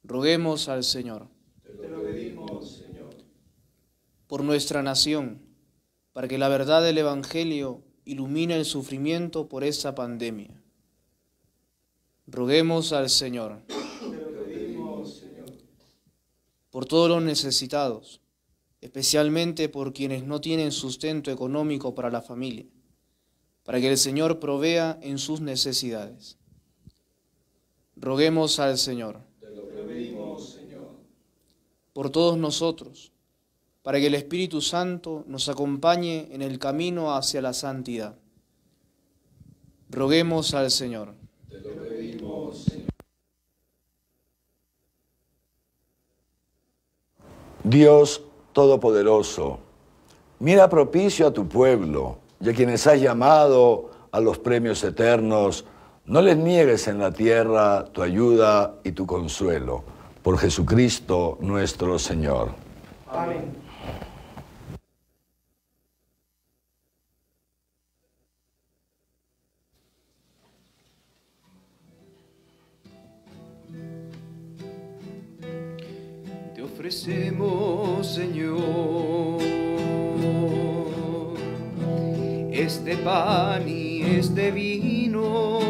Roguemos al Señor. Te lo pedimos, Señor. Por nuestra nación, para que la verdad del Evangelio ilumine el sufrimiento por esta pandemia. Roguemos al Señor. Por todos los necesitados, especialmente por quienes no tienen sustento económico para la familia, para que el Señor provea en sus necesidades. Roguemos al Señor. Te lo pedimos, Señor. Por todos nosotros, para que el Espíritu Santo nos acompañe en el camino hacia la santidad. Roguemos al Señor. Te lo pedimos, Señor. Dios Todopoderoso, mira propicio a tu pueblo y a quienes has llamado a los premios eternos, no les niegues en la tierra tu ayuda y tu consuelo. Por Jesucristo nuestro Señor. Amén. Te ofrecemos, Señor, este pan y este vino.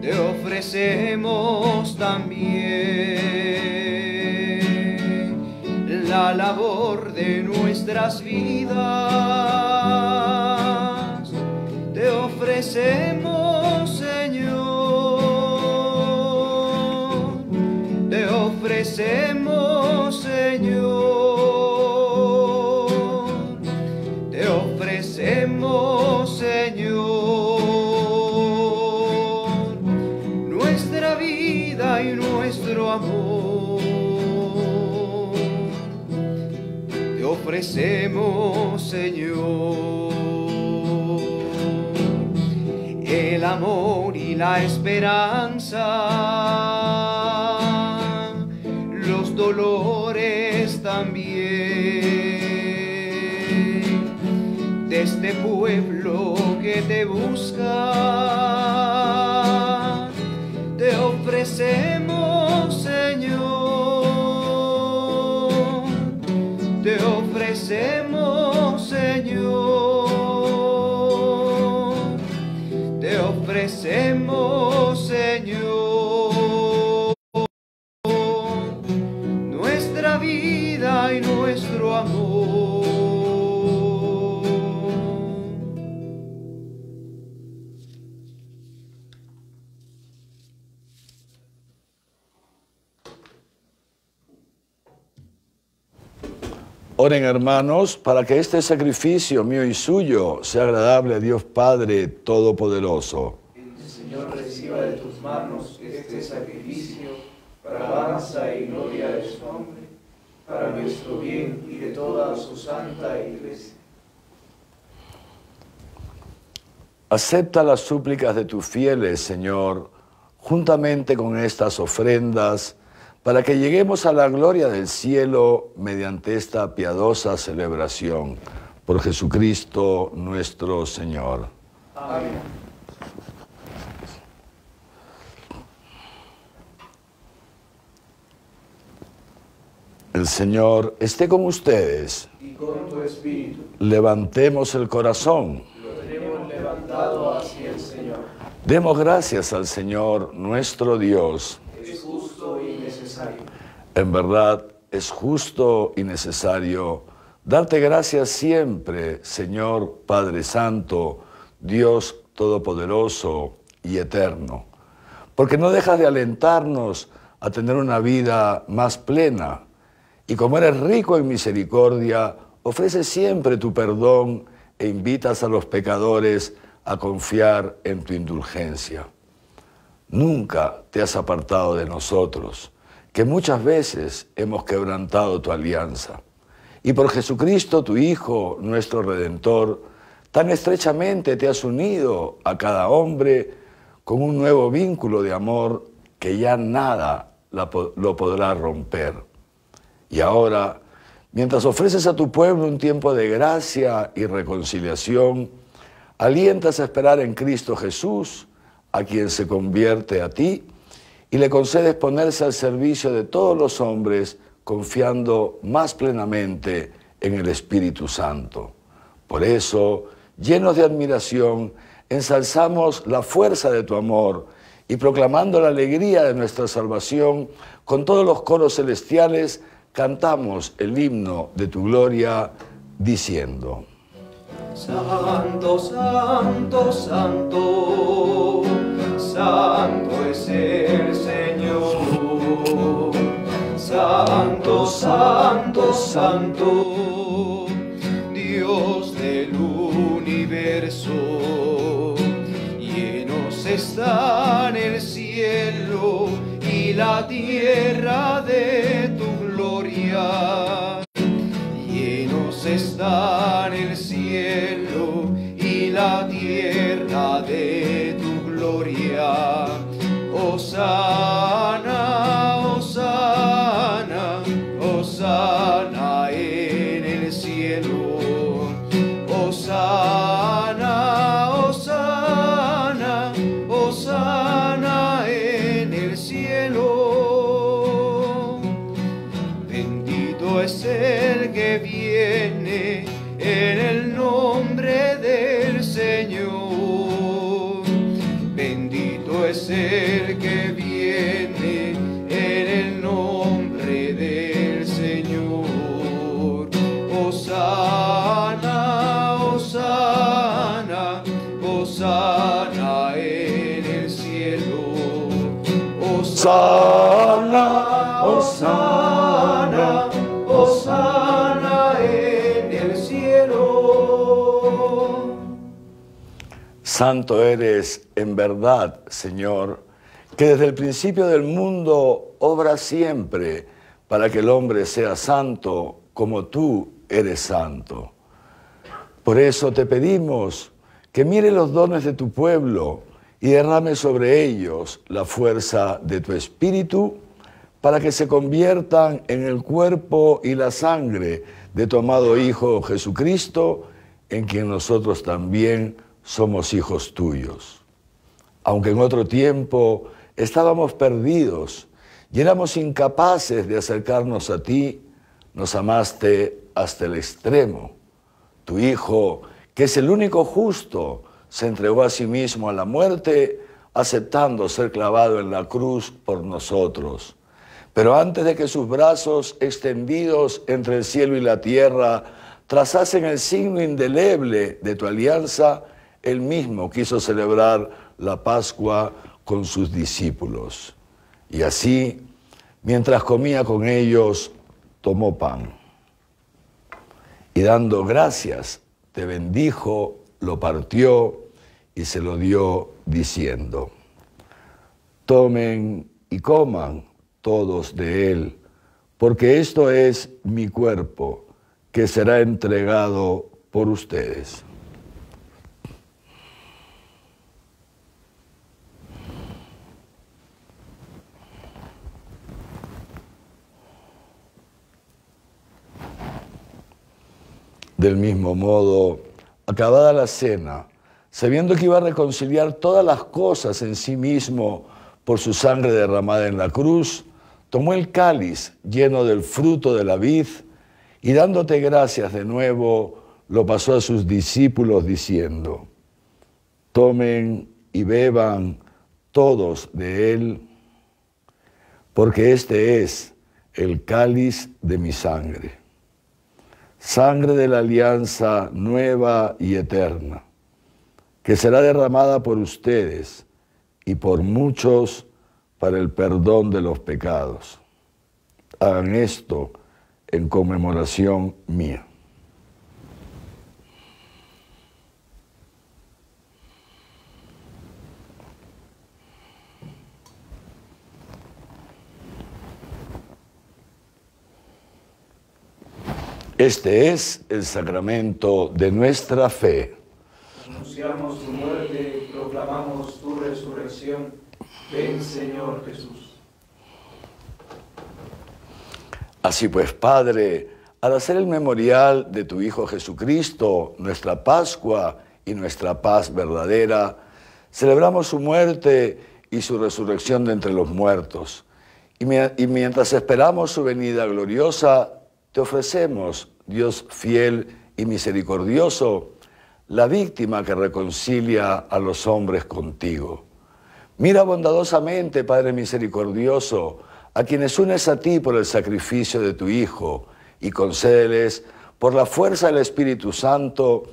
Te ofrecemos también la labor de nuestras vidas. Te ofrecemos, Señor. Te ofrecemos, Señor. Te ofrecemos, Señor, nuestra vida y nuestro amor. Te ofrecemos, Señor, el amor y la esperanza, los dolores también, de este pueblo que te busca. Te ofrecemos, Señor. Te ofrecemos, Señor. Te ofrecemos, Señor, nuestra vida y nuestro amor. Oren, hermanos, para que este sacrificio mío y suyo sea agradable a Dios Padre Todopoderoso. El Señor reciba de tus manos este sacrificio para alabanza y gloria de su nombre, para nuestro bien y de toda su santa Iglesia. Acepta las súplicas de tus fieles, Señor, juntamente con estas ofrendas, para que lleguemos a la gloria del cielo mediante esta piadosa celebración. Por Jesucristo nuestro Señor. Amén. El Señor esté con ustedes. Y con tu espíritu. Levantemos el corazón. Lo tenemos levantado hacia el Señor. Demos gracias al Señor nuestro Dios. Es justo y necesario. En verdad es justo y necesario darte gracias siempre, Señor Padre Santo, Dios Todopoderoso y Eterno, porque no dejas de alentarnos a tener una vida más plena, y como eres rico en misericordia, ofreces siempre tu perdón e invitas a los pecadores a confiar en tu indulgencia. Nunca te has apartado de nosotros, que muchas veces hemos quebrantado tu alianza. Y por Jesucristo, tu Hijo, nuestro Redentor, tan estrechamente te has unido a cada hombre con un nuevo vínculo de amor que ya nada lo podrá romper. Y ahora, mientras ofreces a tu pueblo un tiempo de gracia y reconciliación, alientas a esperar en Cristo Jesús, a quien se convierte a ti, y le concedes ponerse al servicio de todos los hombres, confiando más plenamente en el Espíritu Santo. Por eso, llenos de admiración, ensalzamos la fuerza de tu amor y proclamando la alegría de nuestra salvación, con todos los coros celestiales, cantamos el himno de tu gloria, diciendo: Santo, santo, santo, santo es el Señor. Santo, santo, santo, Dios del universo. Llenos están el cielo y la tierra de tu gloria. Llenos están el cielo y la tierra de tu gloria. Hosana, hosana, hosana en el cielo. Hosana, hosana, hosana en el cielo. Bendito es el que viene en el nombre del Señor. Bendito es el que viene en el nombre del Señor. Hosana, hosana, hosana en el cielo. Hosana, Hosana, hosana en el cielo. Santo eres en verdad, Señor, que desde el principio del mundo obras siempre para que el hombre sea santo como tú eres santo. Por eso te pedimos que mire los dones de tu pueblo y derrame sobre ellos la fuerza de tu Espíritu para que se conviertan en el cuerpo y la sangre de tu amado Hijo Jesucristo, en quien nosotros también somos hijos tuyos. Aunque en otro tiempo estábamos perdidos y éramos incapaces de acercarnos a ti, nos amaste hasta el extremo. Tu Hijo, que es el único justo, se entregó a sí mismo a la muerte, aceptando ser clavado en la cruz por nosotros. Pero antes de que sus brazos extendidos entre el cielo y la tierra trazasen el signo indeleble de tu alianza, él mismo quiso celebrar la Pascua con sus discípulos. Y así, mientras comía con ellos, tomó pan. Y dando gracias, te bendijo, lo partió y se lo dio diciendo: tomen y coman todos de él, porque esto es mi cuerpo, que será entregado por ustedes. Del mismo modo, acabada la cena, sabiendo que iba a reconciliar todas las cosas en sí mismo por su sangre derramada en la cruz, tomó el cáliz lleno del fruto de la vid y dándote gracias de nuevo, lo pasó a sus discípulos diciendo: tomen y beban todos de él, porque este es el cáliz de mi sangre, sangre de la alianza nueva y eterna, que será derramada por ustedes y por muchos para el perdón de los pecados. Hagan esto en conmemoración mía. Este es el sacramento de nuestra fe. Anunciamos tu muerte, proclamamos tu resurrección. Ven, Señor Jesús. Así pues, Padre, al hacer el memorial de tu Hijo Jesucristo, nuestra Pascua y nuestra paz verdadera, celebramos su muerte y su resurrección de entre los muertos. Y mientras esperamos su venida gloriosa, te ofrecemos, Dios fiel y misericordioso, la víctima que reconcilia a los hombres contigo. Mira bondadosamente, Padre misericordioso, a quienes unes a ti por el sacrificio de tu Hijo, y concédeles, por la fuerza del Espíritu Santo,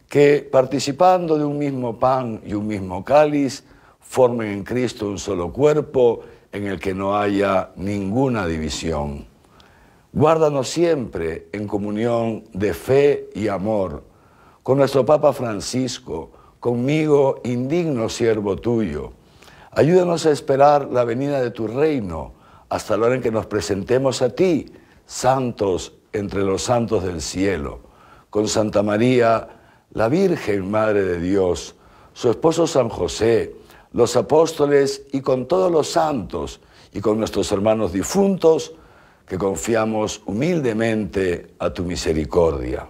que, participando de un mismo pan y un mismo cáliz, formen en Cristo un solo cuerpo en el que no haya ninguna división. Guárdanos siempre en comunión de fe y amor, con nuestro Papa Francisco, conmigo, indigno siervo tuyo. Ayúdanos a esperar la venida de tu reino, hasta la hora en que nos presentemos a ti, santos entre los santos del cielo, con Santa María, la Virgen Madre de Dios, su esposo San José, los apóstoles y con todos los santos y con nuestros hermanos difuntos, que confiamos humildemente a tu misericordia.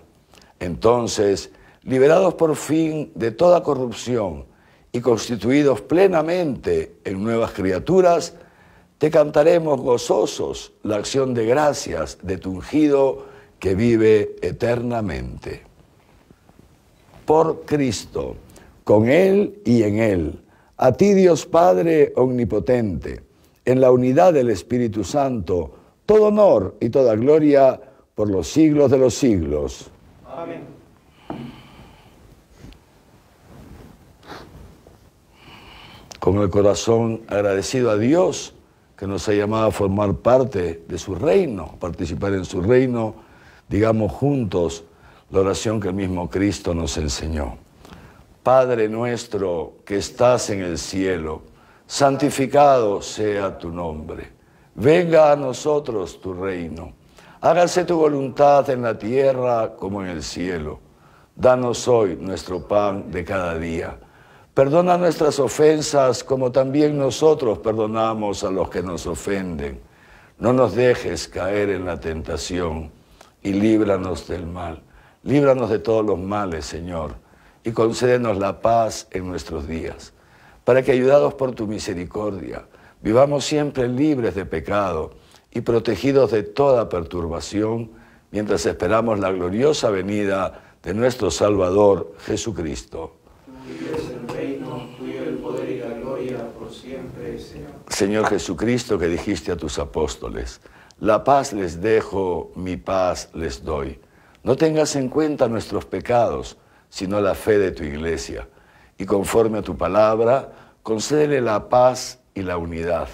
Entonces, liberados por fin de toda corrupción y constituidos plenamente en nuevas criaturas, te cantaremos gozosos la acción de gracias de tu ungido que vive eternamente. Por Cristo, con Él y en Él, a ti Dios Padre omnipotente, en la unidad del Espíritu Santo, todo honor y toda gloria por los siglos de los siglos. Amén. Con el corazón agradecido a Dios, que nos ha llamado a formar parte de su reino, participar en su reino, digamos juntos la oración que el mismo Cristo nos enseñó. Padre nuestro que estás en el cielo, santificado sea tu nombre. Venga a nosotros tu reino. Hágase tu voluntad en la tierra como en el cielo. Danos hoy nuestro pan de cada día. Perdona nuestras ofensas como también nosotros perdonamos a los que nos ofenden. No nos dejes caer en la tentación y líbranos del mal. Líbranos de todos los males, Señor, y concédenos la paz en nuestros días, para que, ayudados por tu misericordia, vivamos siempre libres de pecado y protegidos de toda perturbación, mientras esperamos la gloriosa venida de nuestro Salvador, Jesucristo. Tuyo es el reino, tuyo el poder y la gloria por siempre, Señor. Señor Jesucristo, que dijiste a tus apóstoles: la paz les dejo, mi paz les doy. No tengas en cuenta nuestros pecados, sino la fe de tu Iglesia. Y conforme a tu palabra, concédele la paz y la unidad.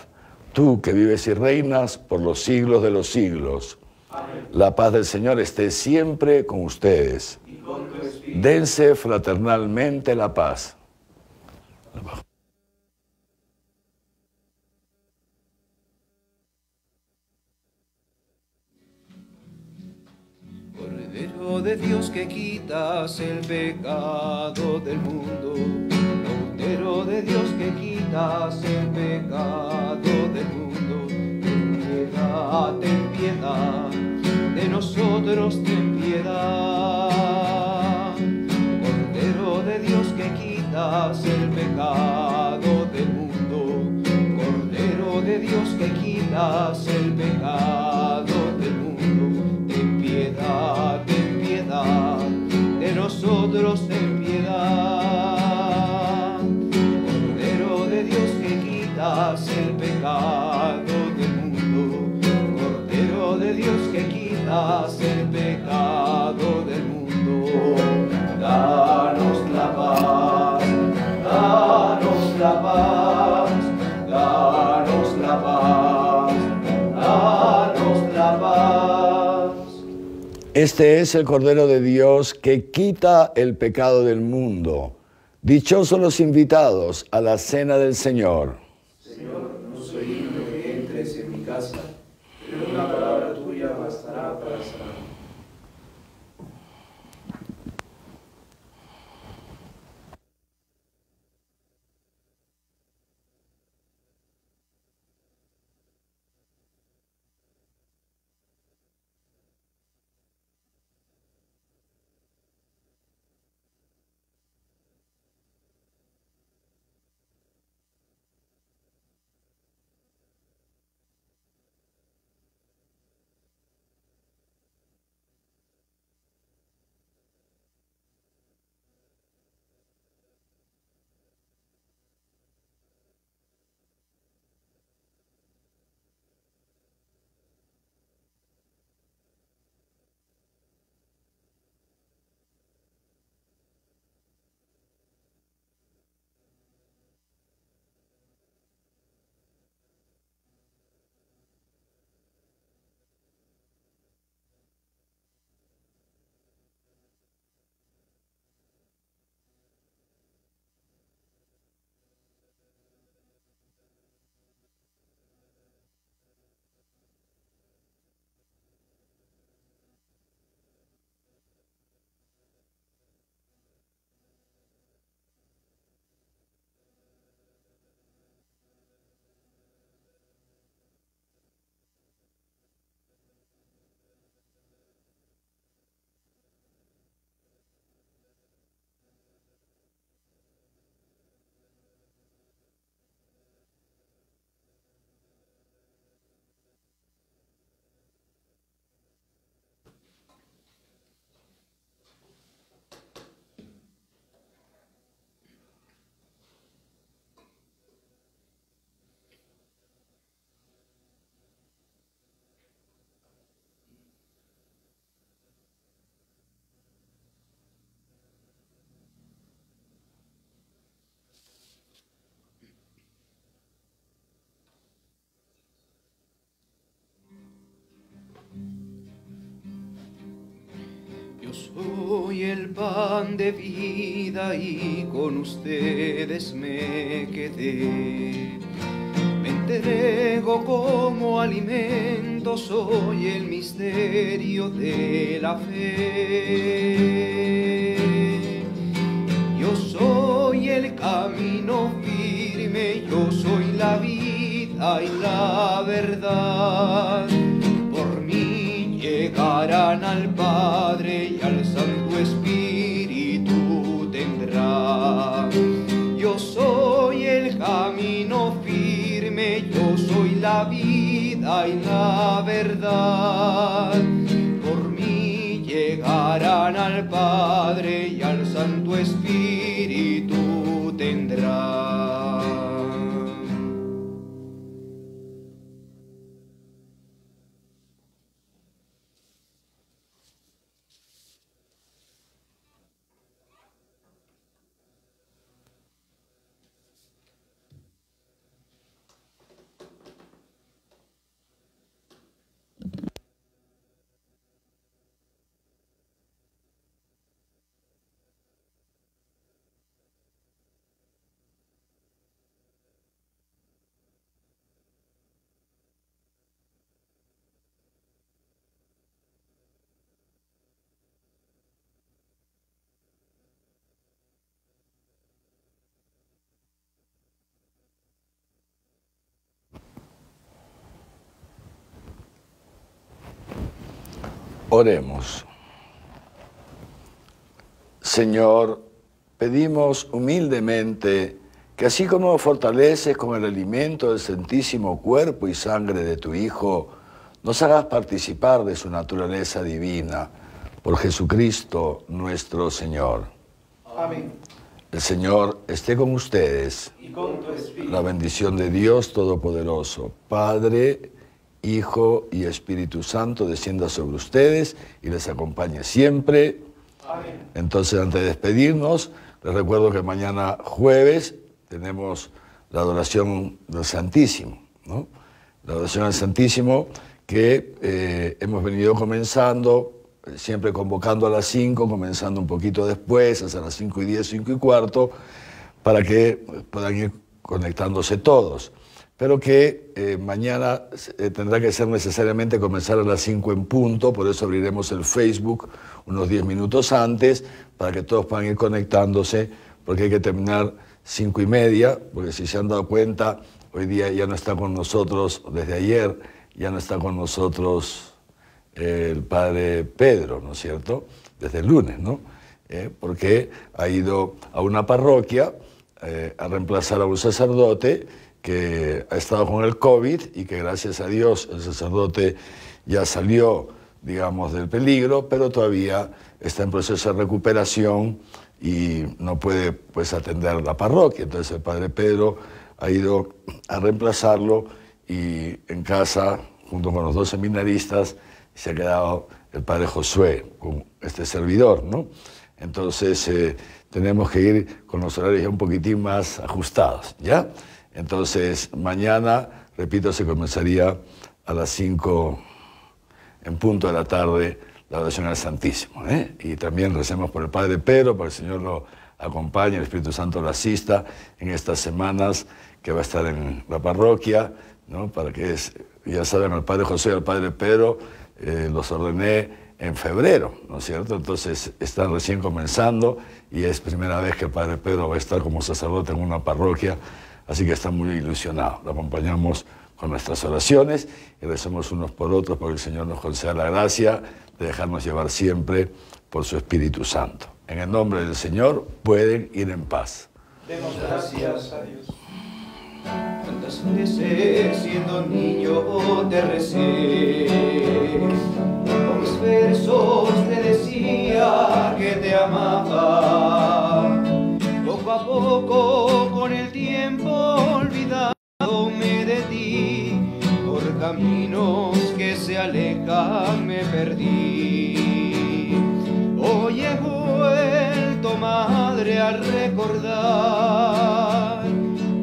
Tú que vives y reinas por los siglos de los siglos. Amén. La paz del Señor esté siempre con ustedes. Y con tu espíritu. Dense fraternalmente la paz. Cordero de Dios que quitas el pecado del mundo, Cordero de Dios que quitas el pecado del mundo, ten piedad de nosotros, ten piedad. Este es el Cordero de Dios que quita el pecado del mundo. Dichosos los invitados a la cena del Señor. Señor, no soy digno de que entres en mi casa, pero una palabra tuya bastará para sanar. Yo soy el pan de vida y con ustedes me quedé. Me entrego como alimento, soy el misterio de la fe. Yo soy el camino firme, yo soy la vida y la verdad. Por mí llegarán al Padre y al Santo Espíritu tendrá. Yo soy el camino firme, yo soy la vida y la verdad. Por mí llegarán al Padre y al Santo Espíritu tendrá. Oremos. Señor, pedimos humildemente que así como nos fortaleces con el alimento del santísimo cuerpo y sangre de tu Hijo, nos hagas participar de su naturaleza divina, por Jesucristo nuestro Señor. Amén. El Señor esté con ustedes. Y con tu espíritu. La bendición de Dios Todopoderoso, Padre, Hijo y Espíritu Santo, descienda sobre ustedes y les acompañe siempre. Amén. Entonces, antes de despedirnos, les recuerdo que mañana jueves tenemos la adoración del Santísimo, ¿no? La adoración al Santísimo que hemos venido comenzando siempre convocando a las 5, comenzando un poquito después, hasta las 5:10, 5:15, para que puedan ir conectándose todos. Pero que mañana tendrá que ser necesariamente comenzar a las 5 en punto, por eso abriremos el Facebook unos 10 minutos antes, para que todos puedan ir conectándose, porque hay que terminar 5:30, porque si se han dado cuenta, hoy día ya no está con nosotros, desde ayer, ya no está con nosotros el padre Pedro, ¿no es cierto?, desde el lunes, ¿no? Porque ha ido a una parroquia a reemplazar a un sacerdote que ha estado con el COVID y que gracias a Dios el sacerdote ya salió, digamos, del peligro, pero todavía está en proceso de recuperación y no puede, pues, atender la parroquia. Entonces el padre Pedro ha ido a reemplazarlo y en casa, junto con los 2 seminaristas, se ha quedado el padre Josué con este servidor, ¿no? Entonces tenemos que ir con los horarios ya un poquitín más ajustados, ¿ya? Entonces mañana, repito, se comenzaría a las 5 en punto de la tarde la oración al Santísimo, ¿eh? Y también recemos por el padre Pedro, para que el Señor lo acompañe, el Espíritu Santo lo asista en estas semanas que va a estar en la parroquia, ¿no? Para que, ya saben, al padre José y al padre Pedro los ordené en febrero, ¿no es cierto? Entonces están recién comenzando y es primera vez que el padre Pedro va a estar como sacerdote en una parroquia, así que está muy ilusionado. Lo acompañamos con nuestras oraciones y recemos unos por otros porque el Señor nos conceda la gracia de dejarnos llevar siempre por su Espíritu Santo. En el nombre del Señor pueden ir en paz. Demos gracias a Dios. Tantas veces siendo niño te recé, con mis versos te decía que te amaba. Poco a poco con el tiempo olvidándome de ti, por caminos que se alejan me perdí. Hoy he vuelto, madre, a recordar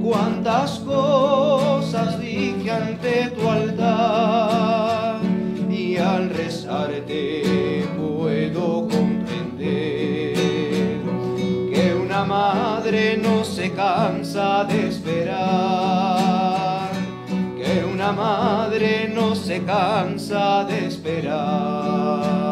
cuántas cosas dije ante tu altar, y al rezarte puedo comprender que una madre no se cansa de esperar, que una madre no se cansa de esperar.